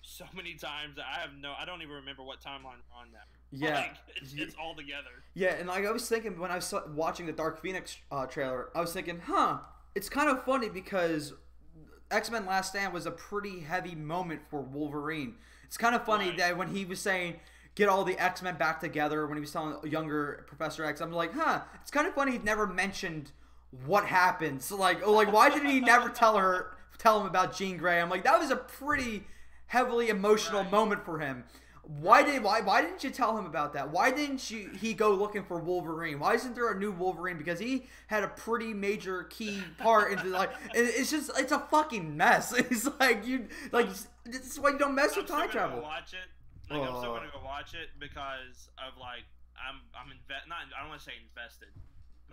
so many times that I don't even remember what timeline we're on now. Yeah, like, it's all together. Yeah, and like I was thinking when I was watching the Dark Phoenix trailer, I was thinking, it's kind of funny because X-Men Last Stand was a pretty heavy moment for Wolverine. It's kind of funny that when he was saying get all the X-Men back together when he was telling younger Professor X, I'm like, it's kind of funny he never mentioned what happened. So like why didn't he never tell him about Jean Grey? I'm like, that was a pretty heavily emotional moment for him. Why didn't you tell him about that? Why didn't he go looking for Wolverine? Why isn't there a new Wolverine? Because he had a pretty major key part into like it's a fucking mess. It's like this is why you don't mess with time travel. Watch it. Like, I'm still gonna go watch it because of like I don't want to say invested,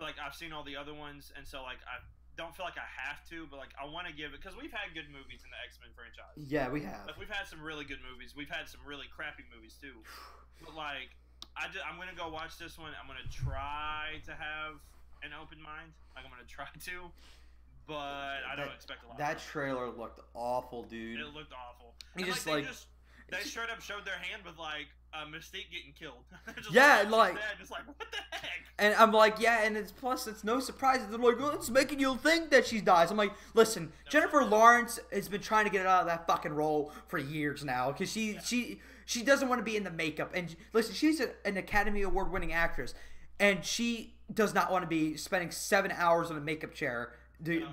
like I've seen all the other ones, and so like I don't feel like I have to, but like I want to give it because we've had good movies in the X-Men franchise. Yeah, we have. Like we've had some really good movies. We've had some really crappy movies too. But like I'm gonna go watch this one. I'm gonna try to have an open mind. Like I'm gonna try to, but I don't expect a lot. That trailer looked awful, dude. It looked awful. You just they straight up showed their hand with like Mystique getting killed. Yeah, just like what the heck? And I'm like, yeah, and it's no surprise. They're like, well, it's making you think that she dies. I'm like, listen, Jennifer Lawrence has been trying to get out of that fucking role for years now because she doesn't want to be in the makeup. And listen, she's an Academy Award winning actress, and she does not want to be spending 7 hours on a makeup chair. Dude,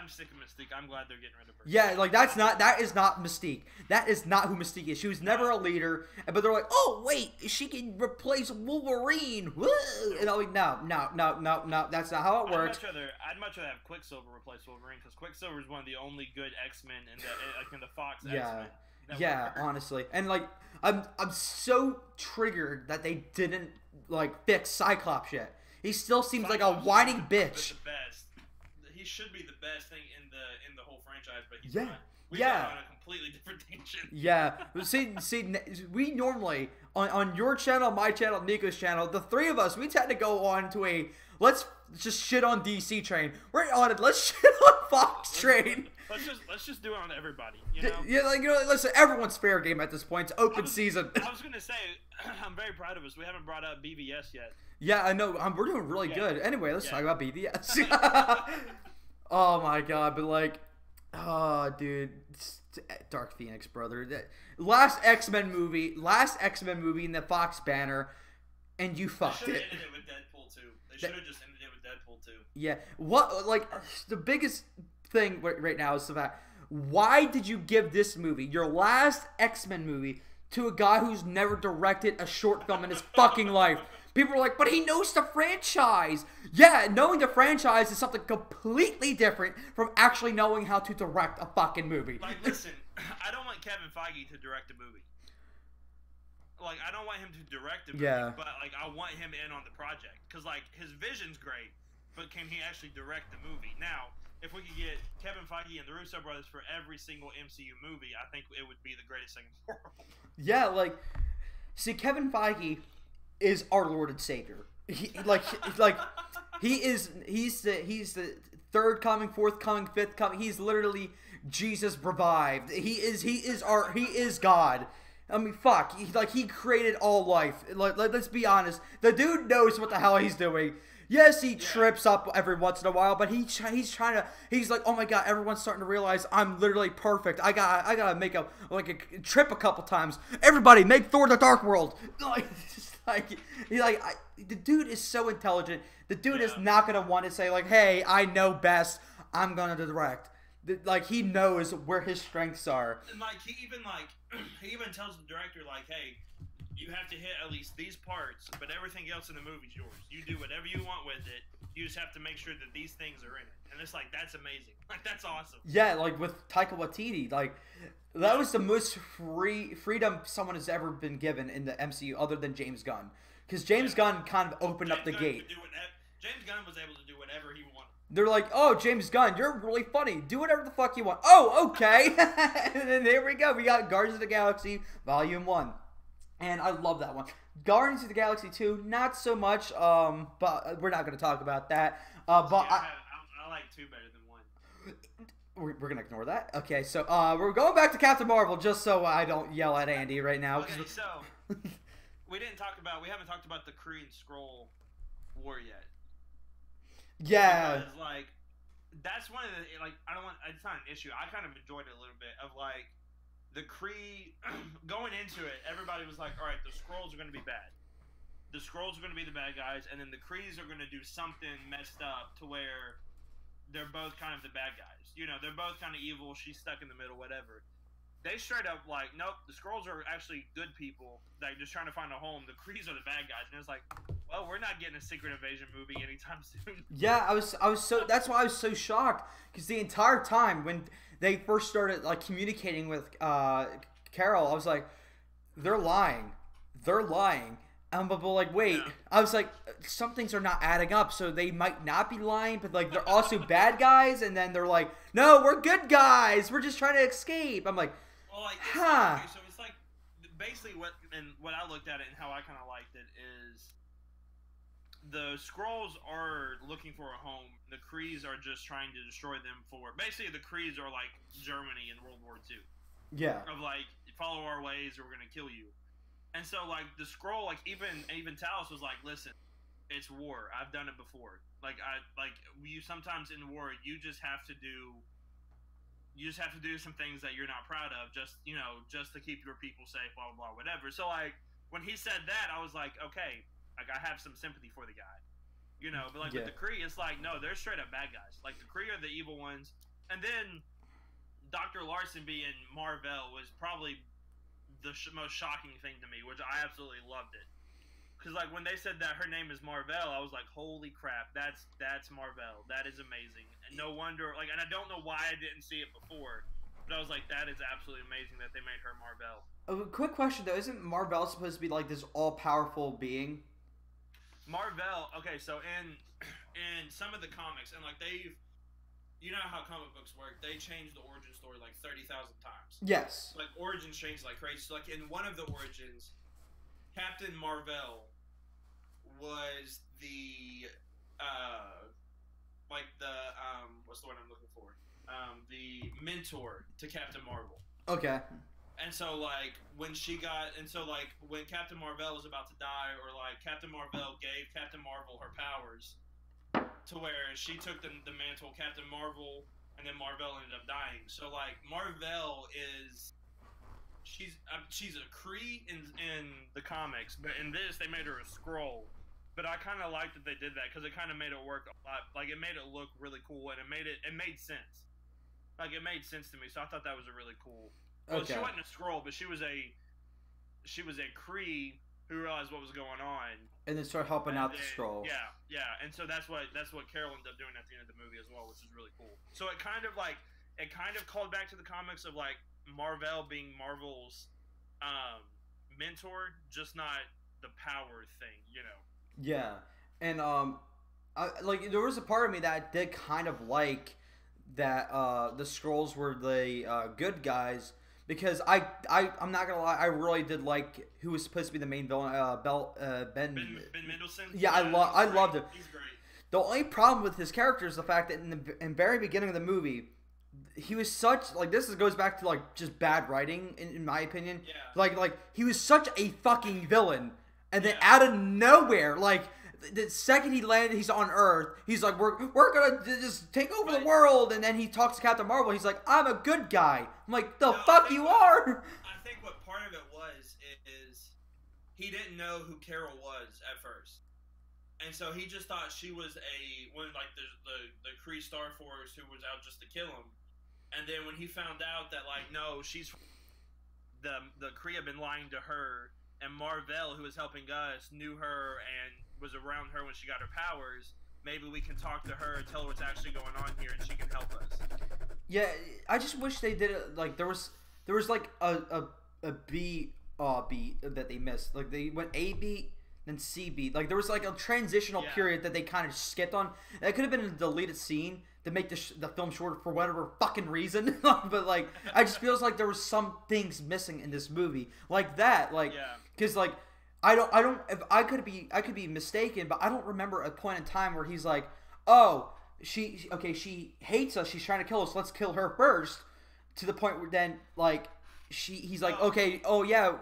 I'm sick of Mystique. I'm glad they're getting rid of her. Yeah, like that is not Mystique. That is not who Mystique is. She was never a leader. But they're like, oh wait, she can replace Wolverine. Woo! And I'm like, no, that's not how it works. I'd much rather have Quicksilver replace Wolverine because Quicksilver is one of the only good X-Men in the Fox X-Men. Yeah, honestly, and like I'm so triggered that they didn't like fix Cyclops yet. He still seems like a whining bitch. The best. He should be the best thing in the whole franchise, but he's not. We got on a completely different tangent. Yeah. See, we normally on your channel, my channel, Nico's channel, the three of us, we tend to go on to a let's just shit on DC train. We're on it. Let's shit on Fox train. Let's just do it on everybody. You know? Yeah, listen, everyone's fair game at this point. It's open season. I was gonna say, I'm very proud of us. We haven't brought up BVS yet. Yeah, I know. We're doing really good. Anyway, let's talk about BVS. Oh my god, but like, oh dude, Dark Phoenix, brother. Last X-Men movie in the Fox banner, and you fucked it. They should have ended it with Deadpool 2. They should have just ended it with Deadpool 2. Yeah, the biggest thing right now is the fact, why did you give this movie, your last X-Men movie, to a guy who's never directed a short film in his fucking life? People are like, but he knows the franchise. Yeah, knowing the franchise is something completely different from actually knowing how to direct a fucking movie. Like, listen, I don't want Kevin Feige to direct a movie. Like, I don't want him to direct a movie, but, like, I want him in on the project. Because, like, his vision's great, but can he actually direct the movie? Now, if we could get Kevin Feige and the Russo brothers for every single MCU movie, I think it would be the greatest thing in the world. Yeah, like, see, Kevin Feige is our Lord and Savior. He's the third coming, fourth coming, fifth coming. He's literally Jesus revived. He is God. I mean, fuck. He created all life. Let's be honest. The dude knows what the hell he's doing. Yes, he trips up every once in a while, but he's like, oh my god, everyone's starting to realize I'm literally perfect. I gotta make a trip a couple times. Everybody, make Thor: The Dark World. The dude is so intelligent. The dude is not gonna want to say like, hey, I know best. I'm gonna direct. Like, he knows where his strengths are. And like he even tells the director like, hey, you have to hit at least these parts, but everything else in the movie's yours. You do whatever you want with it. You just have to make sure that these things are in it. And it's like, that's amazing. Like, that's awesome. Yeah, like with Taika Waititi, like that was the most freedom someone has ever been given in the MCU other than James Gunn. Because James Gunn kind of opened up the gate. James Gunn was able to do whatever he wanted. They're like, oh, James Gunn, you're really funny. Do whatever the fuck you want. Oh, okay. And then here we go. We got Guardians of the Galaxy Volume 1. And I love that one. Guardians of the Galaxy 2, not so much, but we're not going to talk about that. I like 2 better than 1. We're going to ignore that. Okay, so we're going back to Captain Marvel just so I don't yell at Andy right now. Okay, so we haven't talked about the Kree and Skrull war yet. Yeah. Because, like, that's one of the, like, it's not an issue. I kind of enjoyed it a little bit of, like, the Kree, going into it, everybody was like, all right, the Skrulls are going to be bad. The Skrulls are going to be the bad guys, and then the Krees are going to do something messed up to where they're both kind of the bad guys. You know, they're both kind of evil. She's stuck in the middle, whatever. They straight up like, nope, the Skrulls are actually good people, like just trying to find a home. The Krees are the bad guys, and it's like, well, we're not getting a Secret Invasion movie anytime soon. Yeah, I was so. That's why I was so shocked, because the entire time when they first started like communicating with Carol, I was like, they're lying. But like, wait. Yeah. I was like, some things are not adding up, so they might not be lying, but like, they're also bad guys, and then they're like, no, we're good guys. We're just trying to escape. I'm like, Well, like, huh. okay, so it's like basically what I looked at it and how I kind of liked it is the Skrulls are looking for a home. The Krees are just trying to destroy them for basically the Krees are like Germany in World War II. Yeah. Of like, follow our ways or we're gonna kill you. And so like the Skrull, like even Talos was like, listen, it's war. I've done it before. You sometimes in war you just have to do some things that you're not proud of, just to keep your people safe, blah blah blah, whatever. So like when he said that, I was like, okay, like I have some sympathy for the guy, But like with the Kree, it's like no, they're straight up bad guys. Like the Kree are the evil ones, and then Dr. Larson being Mar-Vell was probably the most shocking thing to me, which I absolutely loved it. Because like when they said that her name is Mar-Vell, I was like, holy crap, that's Mar-Vell. That is amazing. And no wonder, like, and I don't know why I didn't see it before, but I was like, that is absolutely amazing that they made her Mar-Vell. Quick question though, isn't Mar-Vell supposed to be like this all-powerful being? Mar-Vell, okay, so in some of the comics, and like you know how comic books work, they change the origin story like 30,000 times. Yes. Like origins change like crazy. So like in one of the origins, Captain Mar-Vell was the what's the word I'm looking for? The mentor to Captain Marvel. Okay. And so like when Captain Mar-Vell was about to die, or like Captain Mar-Vell gave Captain Marvel her powers, to where she took the mantle, Captain Marvel, and then Mar-Vell ended up dying. So like Mar-Vell she's a Kree in the comics, but in this they made her a Skrull. But I kind of liked that they did that because it kind of made it work a lot. Like it made it look really cool, and it made sense. Like it made sense to me, so I thought that was a really cool. Well, Okay. she wasn't a Skrull, but she was a Kree who realized what was going on. And then start helping out the Skrulls. Yeah, and so that's what Carol ended up doing at the end of the movie as well, which is really cool. So it kind of called back to the comics of like Mar-Vell being Marvel's mentor, just not the power thing, Yeah, and there was a part of me that did kind of like that the Skrulls were the good guys. Because I'm not gonna lie, I really did like who was supposed to be the main villain, Ben Mendelsohn. Yeah, I loved him. He's great. The only problem with his character is the fact that in the very beginning of the movie, he was such like this goes back to like just bad writing in my opinion. Yeah. Like he was such a fucking villain, and then out of nowhere, like the second he landed, he's on Earth. He's like, we're gonna just take over the world, and then he talks to Captain Marvel. He's like, I'm a good guy. I'm like, fuck you are. I think what part of it was is he didn't know who Carol was at first, and so he just thought she was the Kree Star Force who was out just to kill him. And then when he found out that like no, she's the Kree had been lying to her, and Mar-Vell, who was helping us, knew her and was around her when she got her powers. Maybe we can talk to her and tell her what's actually going on here, and she can help us. Yeah, I just wish they did it. Like there was like a B beat that they missed. Like they went A beat, then C beat. Like there was like a transitional period that they kind of skipped on. That could have been a deleted scene to make the film shorter for whatever fucking reason. But like I just feels like there was some things missing in this movie like that. Like because like. I don't. If I could be mistaken, but I don't remember a point in time where he's like, "Oh, she hates us. She's trying to kill us. Let's kill her first." To the point where then, like, he's like, "Okay, oh yeah,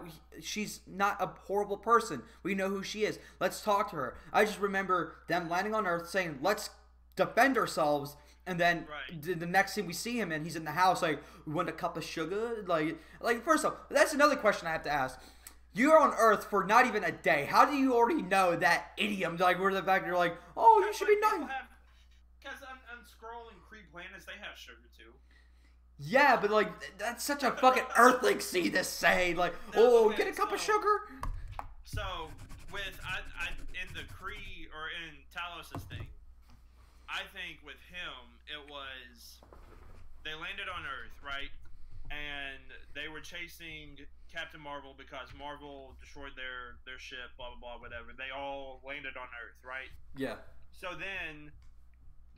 she's not a horrible person. We know who she is. Let's talk to her." I just remember them landing on Earth, saying, "Let's defend ourselves." And then the next thing we see him, and he's in the house, like, "We want a cup of sugar." Like first off, that's another question I have to ask. You're on Earth for not even a day. How do you already know that idiom? Like, where the fact you're like, oh, you should be nice. Because on Skrull and Kree planets, they have sugar too. Yeah, but like, that's such a fucking Earthling thing to say. Like, get a cup of sugar. So, in the Kree or in Talos' thing, I think with him, it was they landed on Earth, right? And they were chasing Captain Marvel because Marvel destroyed their ship, blah blah blah, whatever. They all landed on Earth, right? Yeah. So then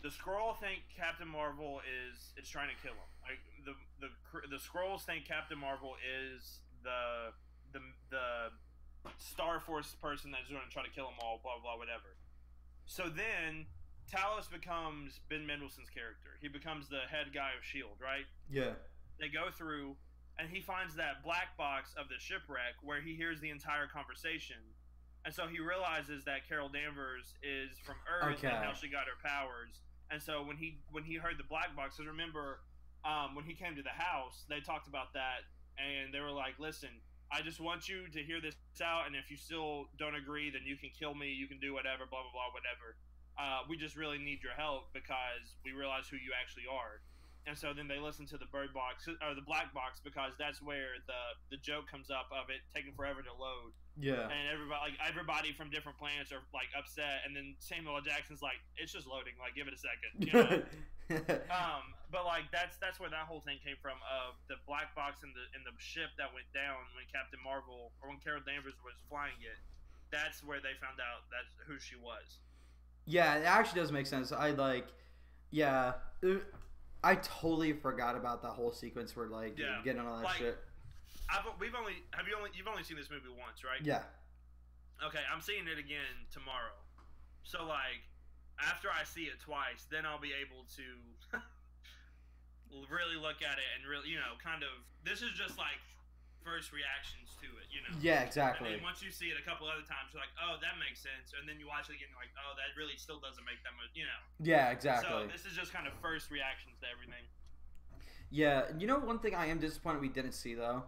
the Skrull think Captain Marvel is trying to kill him. Like the Skrulls think Captain Marvel is the Star Force person that's going to try to kill them all, blah blah whatever. So then Talos becomes Ben Mendelsohn's character. He becomes the head guy of Shield, right? Yeah. They go through, and he finds that black box of the shipwreck where he hears the entire conversation, and so he realizes that Carol Danvers is from Earth and how she got her powers. And so when he heard the black box, because remember, when he came to the house, they talked about that, and they were like, "Listen, I just want you to hear this out, and if you still don't agree, then you can kill me, you can do whatever, blah blah blah, whatever. We just really need your help because we realize who you actually are." And so then they listen to the bird box or the black box because that's where the joke comes up of it taking forever to load. Yeah. And everybody from different planets are like upset, and then Samuel L. Jackson's like, "It's just loading. Like, give it a second." You know? But like that's where that whole thing came from of the black box in the ship that went down when Captain Marvel or when Carol Danvers was flying it. That's where they found out that's who she was. Yeah, it actually does make sense. I totally forgot about that whole sequence where getting all that shit. You've only seen this movie once, right? Yeah. Okay, I'm seeing it again tomorrow. So like, after I see it twice, then I'll be able to really look at it and really, kind of. This is just like first reactions to it, Yeah, exactly. And then once you see it a couple other times, you're like, oh, that makes sense. And then you watch it again, you're like, oh, that really still doesn't make that much, Yeah, exactly. So this is just kind of first reactions to everything. Yeah, one thing I am disappointed we didn't see though.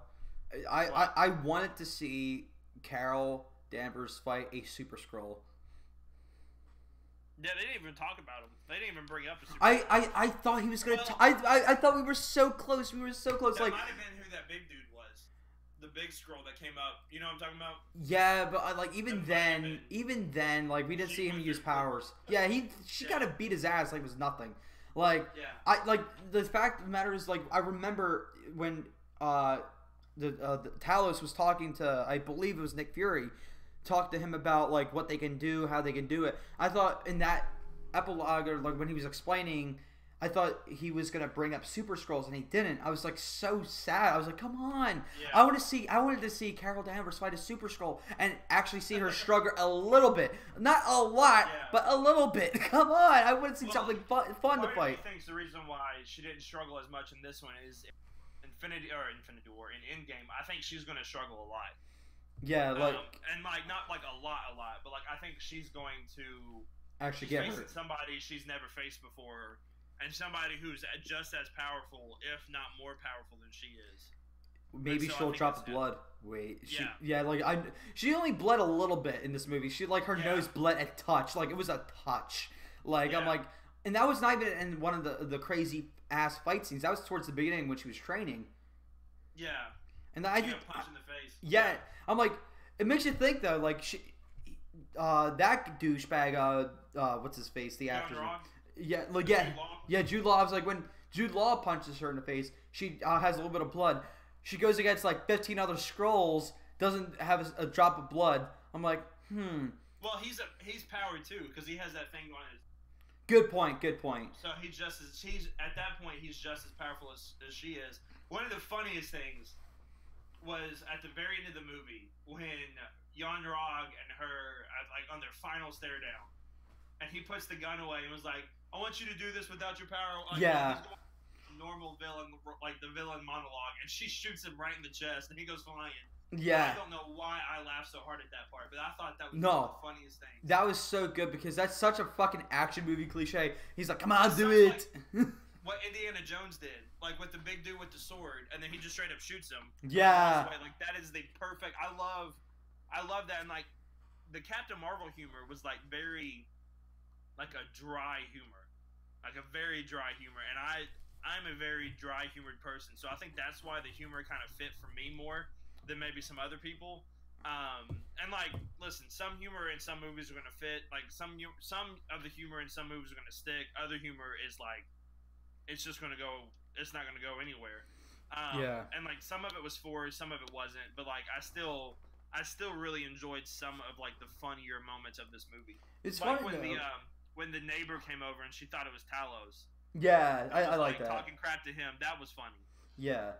I wanted to see Carol Danvers fight a Super Skrull. Yeah, they didn't even talk about him. They didn't even bring up a Super Skrull. I thought he was gonna. I thought we were so close. We were so close. That might have been who that big dude was. The big Skrull that came up. You know what I'm talking about? Yeah, but even then, like we didn't see him use powers. Yeah, she kind of beat his ass like it was nothing. Like the fact of the matter is like I remember when the Talos was talking to, I believe it was Nick Fury, talked to him about like what they can do, how they can do it. I thought in that epilogue or like when he was explaining, I thought he was gonna bring up Super Skrulls and he didn't. I was like so sad. I was like, come on! Yeah. I wanted to see Carol Danvers fight a Super Skrull and actually see her struggle a little bit, not a lot, but a little bit. Come on! I want to see something fun to fight. I think the reason why she didn't struggle as much in this one is Infinity War in Endgame. I think she's gonna struggle a lot. Yeah, like and like not like a lot, but like I think she's going to actually get her somebody she's never faced before. And somebody who's just as powerful, if not more powerful than she is. Maybe she'll drop blood. Wait, she only bled a little bit in this movie. She her nose bled a touch, like it was a touch. Like I'm like, and that was not even in one of the crazy ass fight scenes. That was towards the beginning when she was training. Yeah. And I got punched in the face. Yeah, I'm like, it makes you think though. Like that douchebag. What's his face? The actor's name. Jude Law. I was like, when Jude Law punches her in the face, she has a little bit of blood. She goes against like 15 other Skrulls, doesn't have a drop of blood. I'm like, Well, he's powered too because he has that thing on his. Good point. So he's at that point he's just as powerful as she is. One of the funniest things was at the very end of the movie when Yon-Rogg and her like on their final stare down, and he puts the gun away and was like, I want you to do this without your power. Like, normal villain, like the villain monologue, and she shoots him right in the chest, and he goes flying. Yeah. I don't know why I laughed so hard at that part, but I thought that was one of the funniest things. That was so good because that's such a fucking action movie cliche. He's like, come on, do it. Like what Indiana Jones did, like with the big dude with the sword, and then he just straight up shoots him. Yeah. Like that is the perfect. I love that, and like the Captain Marvel humor was like very, like a dry humor. Like a very dry humor, and I'm a very dry humored person, so I think that's why the humor kind of fit for me more than maybe some other people. And like, listen, some humor in some movies are gonna fit. Like some of the humor in some movies are gonna stick. Other humor is like, it's just gonna go. It's not gonna go anywhere. Yeah. And like some of it was forced, some of it wasn't, but like I still really enjoyed some of like the funnier moments of this movie. It's like funny when the neighbor came over and she thought it was Talos. Yeah, I like that. Talking crap to him, that was funny. Yeah,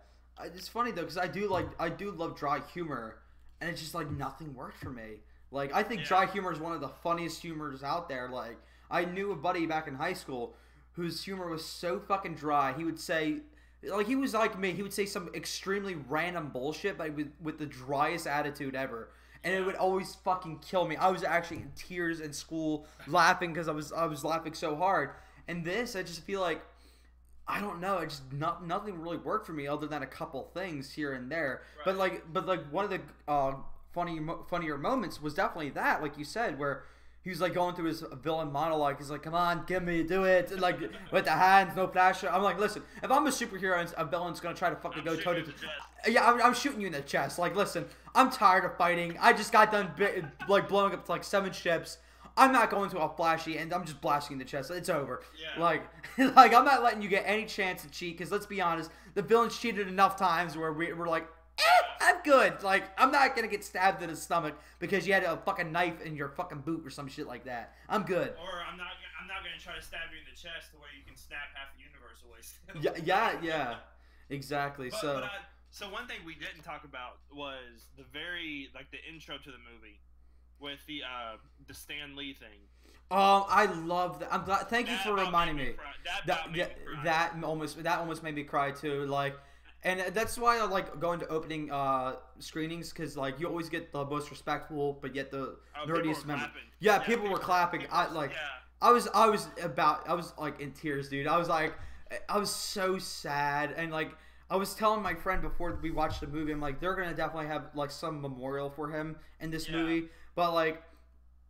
it's funny though because I do love dry humor, and it's just like nothing worked for me. Like I think dry humor is one of the funniest humors out there. Like I knew a buddy back in high school whose humor was so fucking dry. He would say, like he was like me. He would say some extremely random bullshit, but with the driest attitude ever. And it would always fucking kill me. I was actually in tears in school laughing because I was laughing so hard. And this, I just feel like, I don't know, it just nothing really worked for me other than a couple things here and there. Right. But like one of the funnier moments was definitely that, like you said, where he was like going through his villain monologue. He's like, "Come on, give me, do it!" And like with the hands, no flash. I'm like, listen, if I'm a superhero and a villain's gonna try to fucking go toe to toe, yeah, I'm shooting you in the chest. Like, listen, I'm tired of fighting. I just got done like blowing up like 7 ships. I'm not going to a flashy, and I'm just blasting the chest. It's over. Yeah. Like I'm not letting you get any chance to cheat. Because let's be honest, the villains cheated enough times where we're like, I'm good. Like I'm not gonna get stabbed in the stomach because you had a fucking knife in your fucking boot or some shit like that. I'm good. Or I'm not gonna try to stab you in the chest to where you can snap half the universe away. Yeah. Exactly. So one thing we didn't talk about was the intro to the movie. With the Stan Lee thing. I love that. I'm glad. Thank you for reminding me. That almost made me cry too. Like, and that's why I like going to opening screenings because like you always get the most respectful, but yet the nerdiest member. Yeah, people were clapping. I was like in tears, dude. I was so sad and like. I was telling my friend before we watched the movie, I'm like, they're gonna definitely have like some memorial for him in this movie. But like,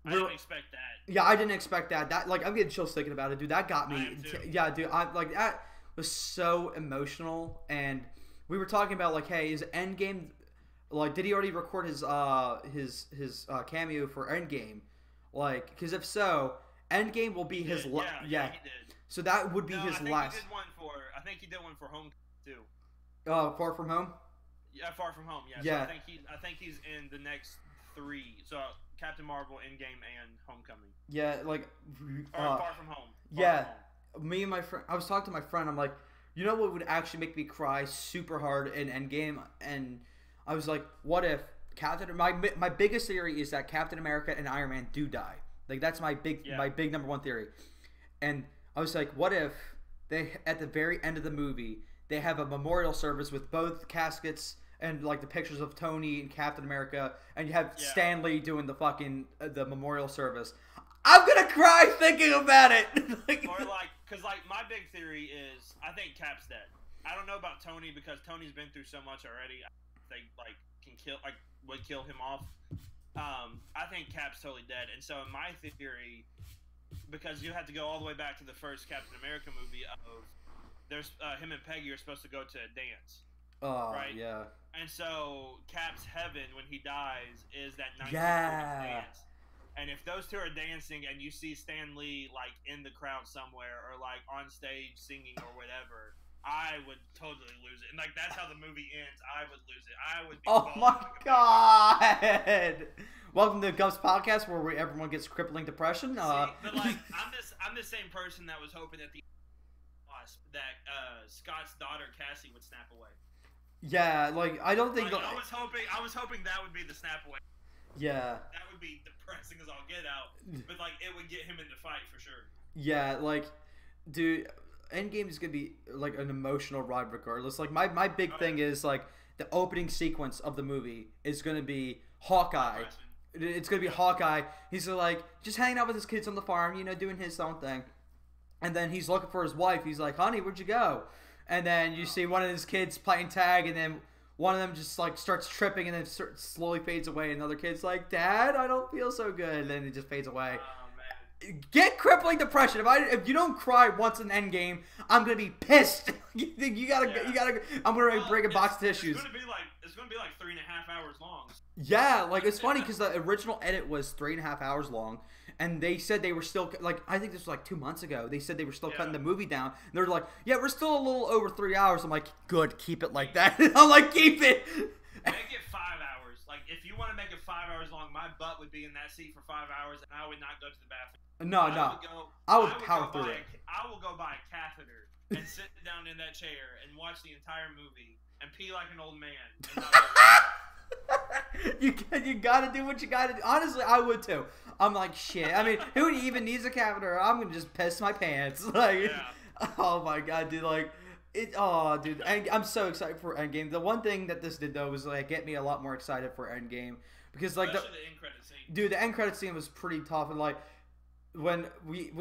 I didn't expect that. Yeah, I didn't expect that. That like, I'm getting chills thinking about it, dude. That got me. Yeah, dude. I like that was so emotional. And we were talking about like, hey, is Endgame like? Did he already record his cameo for Endgame? Like, because if so, Endgame will be his last. Yeah, he did. So that would be his last. I think he did one for Home too. Far From Home. Yeah, Far From Home. Yeah. So I think he's in the next 3. So Captain Marvel, Endgame, and Homecoming. Yeah, like. Far From Home. Me and my friend. I was talking to my friend. I'm like, you know what would actually make me cry super hard in Endgame? And I was like, what if my biggest theory is that Captain America and Iron Man do die. Like that's my big number one theory. And I was like, what if they at the very end of the movie they have a memorial service with both caskets and like the pictures of Tony and Captain America, and you have Stan Lee doing the fucking the memorial service. I'm gonna cry thinking about it. Cause my big theory is I think Cap's dead. I don't know about Tony because Tony's been through so much already. They would kill him off. I think Cap's totally dead, and so in my theory, because you have to go all the way back to the first Captain America movie of. There's him and Peggy are supposed to go to a dance. Right? Yeah. And so Cap's heaven when he dies is that 1940s dance. And if those two are dancing and you see Stan Lee like in the crowd somewhere or like on stage singing or whatever, I would totally lose it. And like that's how the movie ends. I would lose it. I would be my god. Welcome to Gumps Podcast where everyone gets crippling depression. But like I'm the same person that was hoping that that Scott's daughter Cassie would snap away. Yeah, like I don't think. I was hoping that would be the snap away. Yeah. That would be depressing as all get out, but like it would get him in the fight for sure. Yeah, like, dude, Endgame is gonna be like an emotional ride regardless. Like my big thing is like the opening sequence of the movie is gonna be Hawkeye. It's gonna be Hawkeye. He's like just hanging out with his kids on the farm, you know, doing his own thing. And then he's looking for his wife. He's like, honey, where'd you go? And then you see one of his kids playing tag, and then one of them just like starts tripping and then slowly fades away. And another kid's like, Dad, I don't feel so good. And then it just fades away. Oh, man. Get crippling depression. If you don't cry once in Endgame, I'm gonna be pissed. you gotta. I'm gonna bring a box of tissues. It's gonna be like 3.5 hours long. Yeah, like it's funny because the original edit was 3.5 hours long, and they said they were still like, I think this was like 2 months ago. They said they were still Yeah. cutting the movie down. And they're like, yeah, we're still a little over 3 hours. I'm like, good, keep it like that. I'm like, keep it. Make it 5 hours. Like, if you want to make it 5 hours long, my butt would be in that seat for 5 hours, and I would not go to the bathroom. I would power through it. I will go buy a catheter and sit down in that chair and watch the entire movie and pee like an old man. And not You gotta do what you gotta do. Honestly, I would too. I'm like, shit. I mean, who even needs a catheter? I'm gonna just piss my pants. Like, oh my god, dude. Like, dude. And I'm so excited for Endgame. The one thing that this did though was like get me a lot more excited for Endgame because like Especially the end credit scene. Dude, the end credit scene was pretty tough, and like when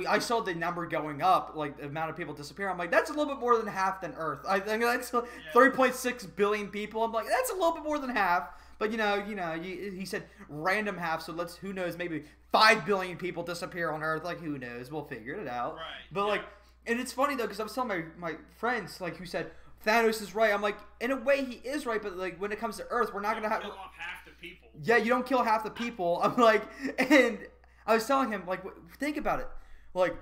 I saw the number going up, like the amount of people disappear, I'm like, that's a little bit more than half than Earth. I think that's 3.6 billion people. I'm like, that's a little bit more than half. But he said random half, so who knows, maybe 5 billion people disappear on Earth. Like, who knows? We'll figure it out. Right. But like, and it's funny though, because I was telling my friends, like, who said Thanos is right. I'm like, in a way, he is right, but like when it comes to Earth, we're not gonna have kill off half the people. Yeah, you don't kill half the people. I'm like, and I was telling him, like, think about it. Like,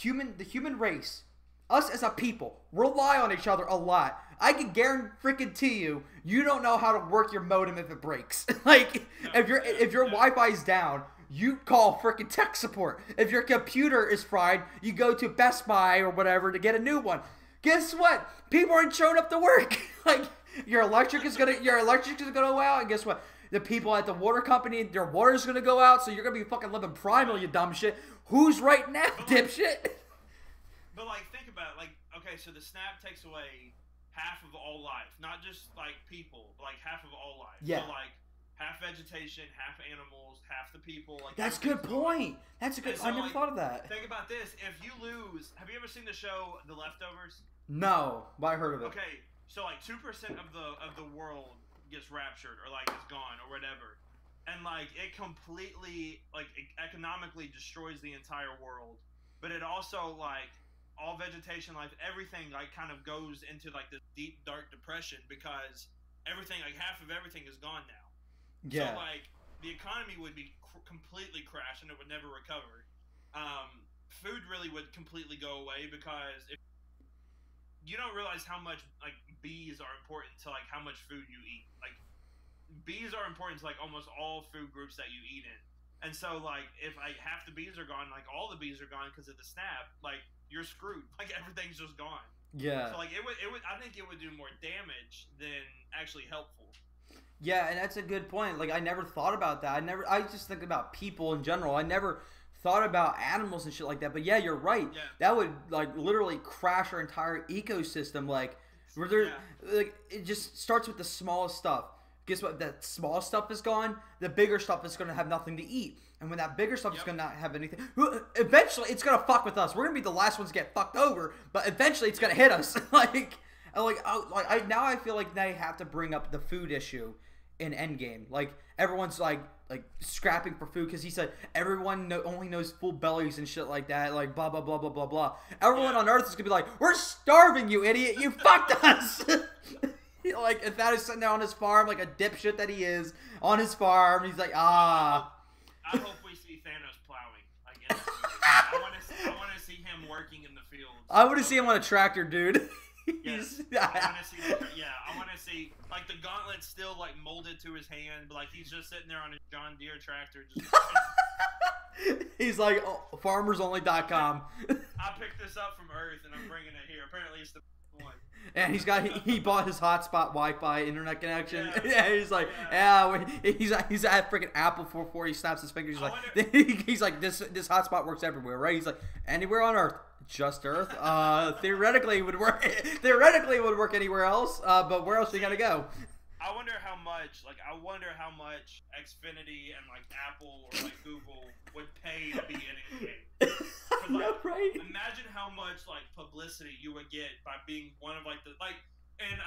the human race, us as a people, rely on each other a lot. I can guarantee you don't know how to work your modem if it breaks. Like, if your Wi-Fi's down, you call freaking tech support. If your computer is fried, you go to Best Buy or whatever to get a new one. Guess what? People aren't showing up to work. Like, your electric is gonna go out, and guess what? The people at the water company, their water's gonna go out, so you're gonna be fucking living primal, you dumb shit. Who's right now, dipshit? But like, think about it. Like, okay, so the snap takes away half of all life, not just like people, but like half of all life. Yeah. So like half vegetation, half animals, half the people. Like that's a good point. That's a good. So, I never thought of that. Think about this: if you lose, have you ever seen the show The Leftovers? No, but I heard of it. Okay, so like 2% of the world gets raptured or like is gone or whatever, and like it completely like economically destroys the entire world, but it also like all vegetation, like everything, like kind of goes into like this deep dark depression because everything, like half of everything is gone now. Yeah. So like the economy would be completely crashed and it would never recover. Food really would completely go away because if you don't realize how much like bees are important to like how much food you eat. Like bees are important to like almost all food groups that you eat in. And so like if like half the bees are gone, like all the bees are gone because of the snap, like you're screwed. Like everything's just gone. Yeah. So like it would I think it would do more damage than actually helpful. Yeah, and that's a good point. Like I never thought about that. I just think about people in general. I never thought about animals and shit like that. But yeah, you're right. Yeah. That would like literally crash our entire ecosystem. Like where there, like it just starts with the smallest stuff. Guess what? That small stuff is gone. The bigger stuff is going to have nothing to eat. And when that bigger stuff is going to not have anything, eventually it's going to fuck with us. We're going to be the last ones to get fucked over. But eventually it's going to hit us. Now I feel like they have to bring up the food issue in Endgame. Like everyone's like scrapping for food because he said everyone only knows full bellies and shit like that. Like blah blah blah blah blah blah. Everyone on Earth is gonna be like, "We're starving, you idiot! You fucked us!" Like if that is sitting there on his farm, like a dipshit that he is on his farm, he's like, "Ah." I hope we see Thanos plowing. Like in the movie. I want to see him working in the fields. I want to see him on a tractor, dude. Yes. I want to see like the gauntlet still like molded to his hand, but like he's just sitting there on his John Deere tractor. Just he's like farmersonly.com. I picked this up from Earth and I'm bringing it here. Apparently it's the one. And he bought his hotspot Wi-Fi internet connection. Yeah. He's like, he's at freaking Apple before he snaps his fingers. He's like, this hotspot works everywhere, right? He's like, anywhere on Earth, just Earth. Theoretically, it would work. Theoretically, it would work anywhere else. But where else are you gonna go? I wonder how much Xfinity and like Apple or like Google would pay to be in a game. No, right? Imagine how much like publicity you would get by being one of like the like in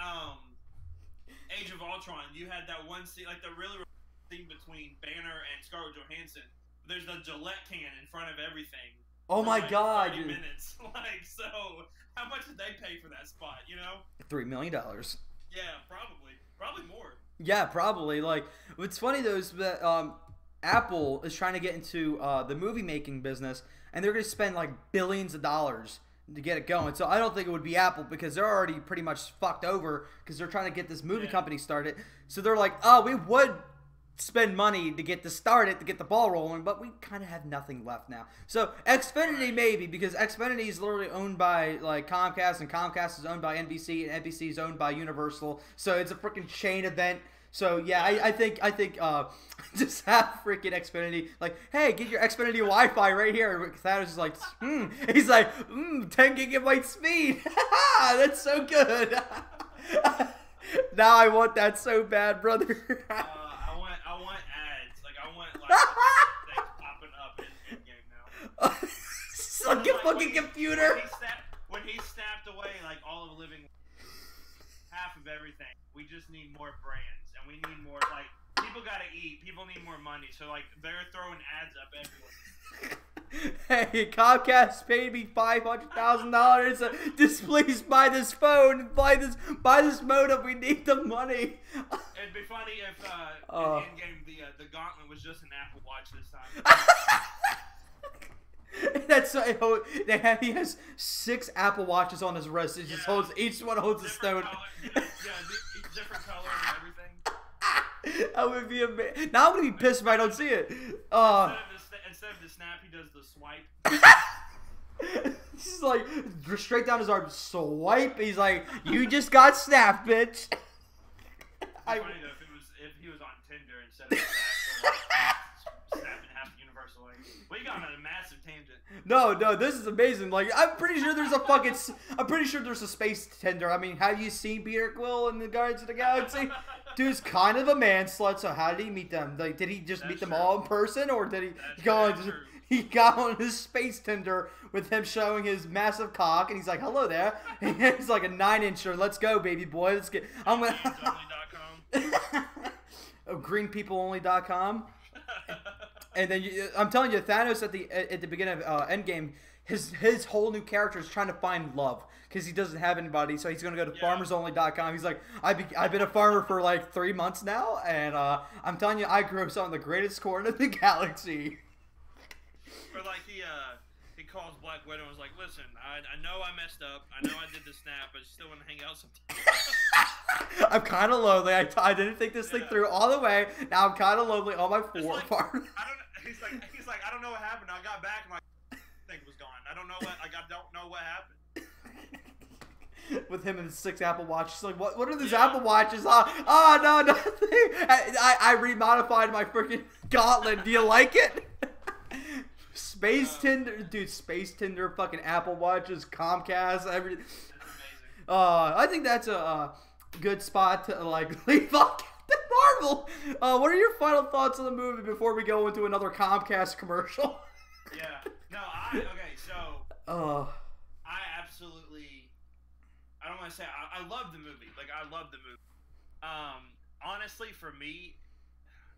Age of Ultron. You had that one scene, like the really scene between Banner and Scarlett Johansson. There's the Gillette can in front of everything. Oh my like god! 30 minutes. Like so, how much did they pay for that spot? You know? $3 million. Yeah, probably more. Yeah, probably. Like, what's funny though is that Apple is trying to get into the movie making business, and they're going to spend like billions of dollars to get it going. So I don't think it would be Apple because they're already pretty much fucked over because they're trying to get this movie company started. So they're like, oh, we would spend money to get this started, to get the ball rolling, but we kind of have nothing left now. So Xfinity maybe, because Xfinity is literally owned by like Comcast, and Comcast is owned by NBC, and NBC is owned by Universal. So it's a freaking chain event. So yeah, I think just have freaking Xfinity like, hey, get your Xfinity Wi-Fi right here. Thanos is like, he's like, 10 gigabyte speed. That's so good. Now I want that so bad, brother. I want ads. Like I want things popping up in game now. It's like a fucking computer. When he snapped away like all of living, half of everything, we just need more brands. And we need more, like, people gotta eat. People need more money. So, like, they're throwing ads up everywhere. Hey, Comcast paid me $500,000. Just please buy this phone. Buy this modem. We need the money. It'd be funny if in Endgame the gauntlet was just an Apple Watch this time. That's so. He has 6 Apple Watches on his wrist. It just holds. Each one holds a stone. Different colors and everything. That would be amazing. Now I'm gonna be pissed if I don't see it. Instead of the snap, he does the swipe. He's like straight down his arm, swipe. He's like, "You just got snapped, bitch." It'd be funny though if he was on Tinder instead of the actual snapping half the universal. We got on a massive tangent. No, this is amazing. Like, I'm pretty sure there's a space Tinder. I mean, have you seen Peter Quill in the Guardians of the Galaxy? Dude's kind of a man slut. So how did he meet them? Like, did he just meet them all in person, or did he he got on his space Tinder with him showing his massive cock, and he's like, "Hello there." He's like a 9-incher. Let's go, baby boy. Let's get. I'm gonna. greenpeopleonly.com. And then I'm telling you, Thanos at the beginning of Endgame, his whole new character is trying to find love because he doesn't have anybody. So he's gonna go to farmersonly.com. He's like, I've been a farmer for like 3 months now, and I'm telling you, I grew up some of the greatest corn in the galaxy. Or like he calls Black Widow and was like, listen, I know I messed up. I know I did the snap, but I still want to hang out sometimes. I'm kind of lonely. I didn't think this thing through all the way. Now I'm kind of lonely on my farm. He's like, I don't know what happened. I got back and my thing was gone. I don't know what happened. With him and his 6 Apple Watches, like, what are these Apple Watches? Oh no, nothing. I remodified my freaking gauntlet. Do you like it? Space Tinder, dude. Space Tinder, fucking Apple Watches, Comcast, everything. That's amazing. I think that's a good spot to like leave off Captain Marvel. What are your final thoughts on the movie before we go into another Comcast commercial? Yeah. No. I absolutely. I don't want to say I love the movie. Like I love the movie. Honestly, for me,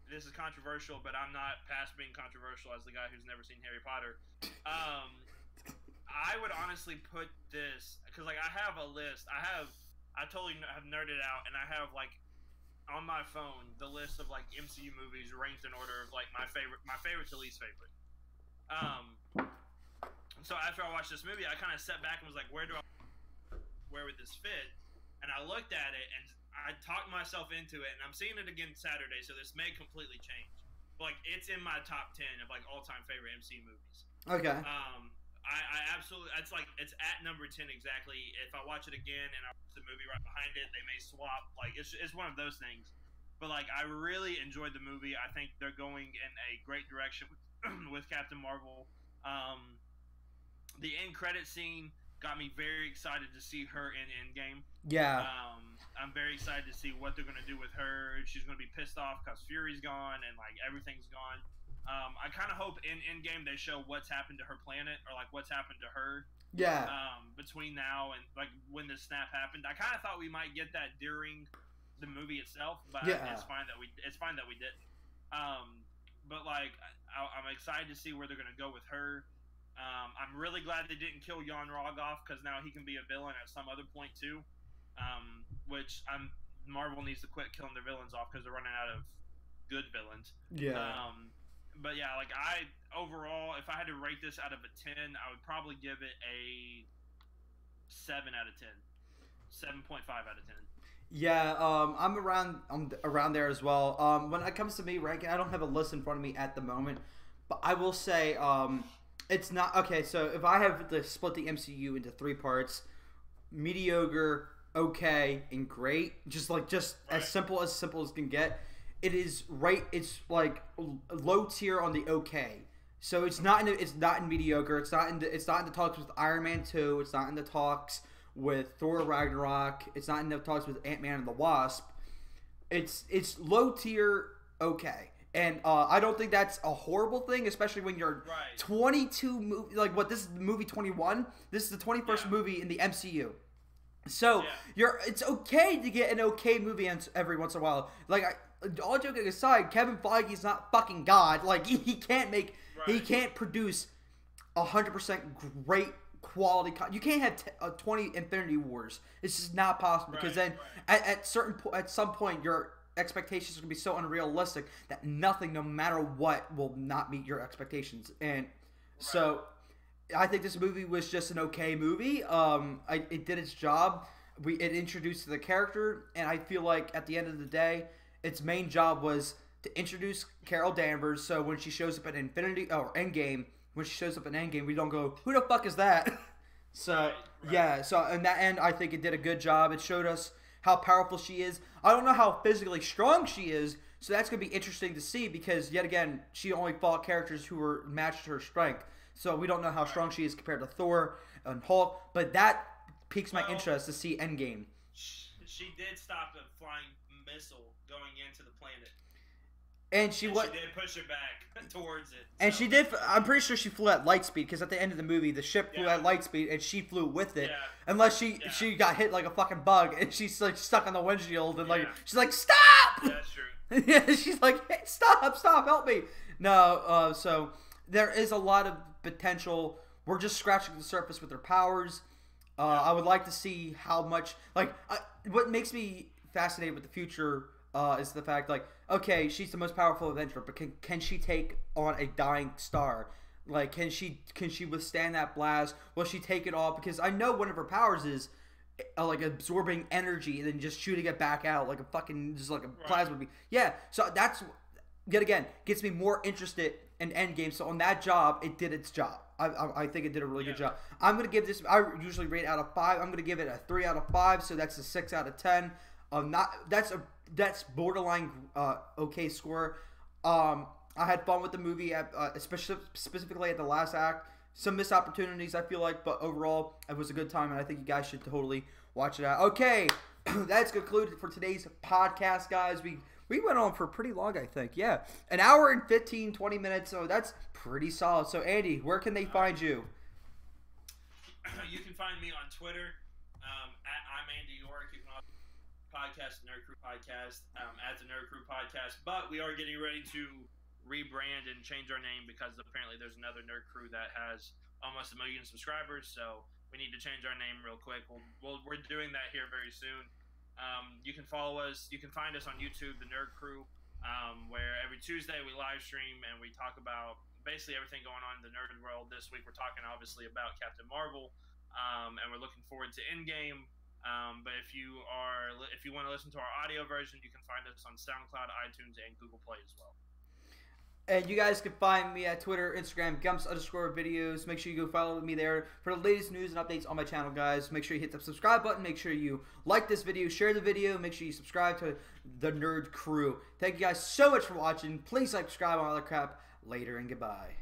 this is controversial, but I'm not past being controversial as the guy who's never seen Harry Potter. I would honestly put this because like I have a list. I totally have nerded out, and I have like on my phone the list of like MCU movies ranked in order of like my favorite to least favorite. So after I watched this movie, I kind of sat back and was like, where would this fit? And I looked at it and I talked myself into it, and I'm seeing it again Saturday, so this may completely change. But like it's in my top 10 of like all-time favorite MCU movies. Okay. I absolutely, it's at number 10 exactly. If I watch it again and I watch the movie right behind it, they may swap. Like it's one of those things. But like I really enjoyed the movie. I think they're going in a great direction with Captain Marvel. The end credit scene got me very excited to see her in Endgame. Yeah. I'm very excited to see what they're going to do with her. She's going to be pissed off because Fury's gone and like everything's gone. I kind of hope in Endgame they show what's happened to her planet or like what's happened to her. Yeah. Between now and like when the snap happened, I kind of thought we might get that during the movie itself, but it's fine that we didn't. But like I'm excited to see where they're going to go with her. I'm really glad they didn't kill Jan Rogoff because now he can be a villain at some other point too. Marvel needs to quit killing their villains off because they're running out of good villains. Yeah. yeah, like overall, if I had to rate this out of a 10, I would probably give it a 7 out of 10. 7.5 out of 10. Yeah, I'm around there as well. When it comes to me ranking, I don't have a list in front of me at the moment, but I will say it's not okay. So if I have to split the MCU into 3 parts, mediocre, okay, and great, just right. as simple as can get. It is right. It's like low tier on the okay. So it's not in mediocre. It's not in the talks with Iron Man 2. It's not in the talks with Thor Ragnarok. It's not in the talks with Ant-Man and the Wasp. It's low tier okay. And I don't think that's a horrible thing, especially when you're 22 like what this is movie 21. This is the 21st movie in the MCU. So it's okay to get an okay movie every once in a while. Like all joking aside, Kevin Feige's not fucking God. Like he can't produce 100% great quality. You can't have 20 Infinity Wars. It's just not possible because then at some point your expectations are gonna be so unrealistic that nothing, no matter what, will not meet your expectations. And so I think this movie was just an okay movie. It did its job. It introduced the character, and I feel like at the end of the day, its main job was to introduce Carol Danvers. So when she shows up at Endgame, we don't go, "Who the fuck is that?" So so in that end, I think it did a good job. It showed us how powerful she is. I don't know how physically strong she is, so that's gonna be interesting to see because yet again, she only fought characters who were matched to her strength. So we don't know how strong she is compared to Thor and Hulk, but that piques my interest to see Endgame. She did stop a flying missile going into the planet. And she did push it back towards it. And she did. I'm pretty sure she flew at light speed because at the end of the movie, the ship flew at light speed and she flew with it. Yeah. Unless she got hit like a fucking bug and she's like stuck on the windshield and like she's like, "Stop!" Yeah, that's true. Yeah, she's like, "Hey, stop, help me!" No, so there is a lot of potential. We're just scratching the surface with her powers. I would like to see how much what makes me fascinated with the future is the fact okay, she's the most powerful Avenger, but can she take on a dying star? Like, can she withstand that blast? Will she take it all? Because I know one of her powers is like absorbing energy and then just shooting it back out like a fucking plasma beam. Yeah, so that's yet again gets me more interested in Endgame. So on that job, it did its job. I think it did a really good job. I'm gonna give this. I usually rate out of 5. I'm gonna give it a 3 out of 5. So that's a 6 out of 10. That's borderline okay score. I had fun with the movie, specifically at the last act. Some missed opportunities, I feel like, but overall, it was a good time, and I think you guys should totally watch it out. Okay, that's concluded for today's podcast, guys. We went on for pretty long, I think. Yeah, an hour and 15, 20 minutes, so that's pretty solid. So, Andy, where can they find you? You can find me on Twitter at I'm Andy York. You can also podcast Nerd Crew Podcast as the Nerd Crew Podcast, but we are getting ready to rebrand and change our name because apparently there's another Nerd Crew that has almost 1 million subscribers, so we need to change our name real quick. We're doing that here very soon. You can follow us. You can find us on YouTube, the Nerd Crew, where every Tuesday we live stream and we talk about basically everything going on in the nerd world. This week we're talking obviously about Captain Marvel, and we're looking forward to Endgame. But if you want to listen to our audio version, you can find us on SoundCloud, iTunes, and Google Play as well. And you guys can find me at Twitter, Instagram, Gumps_videos. Make sure you go follow me there for the latest news and updates on my channel, guys. Make sure you hit the subscribe button. Make sure you like this video, share the video. Make sure you subscribe to the Nerd Crew. Thank you guys so much for watching. Please like, subscribe, all that crap. Later and goodbye.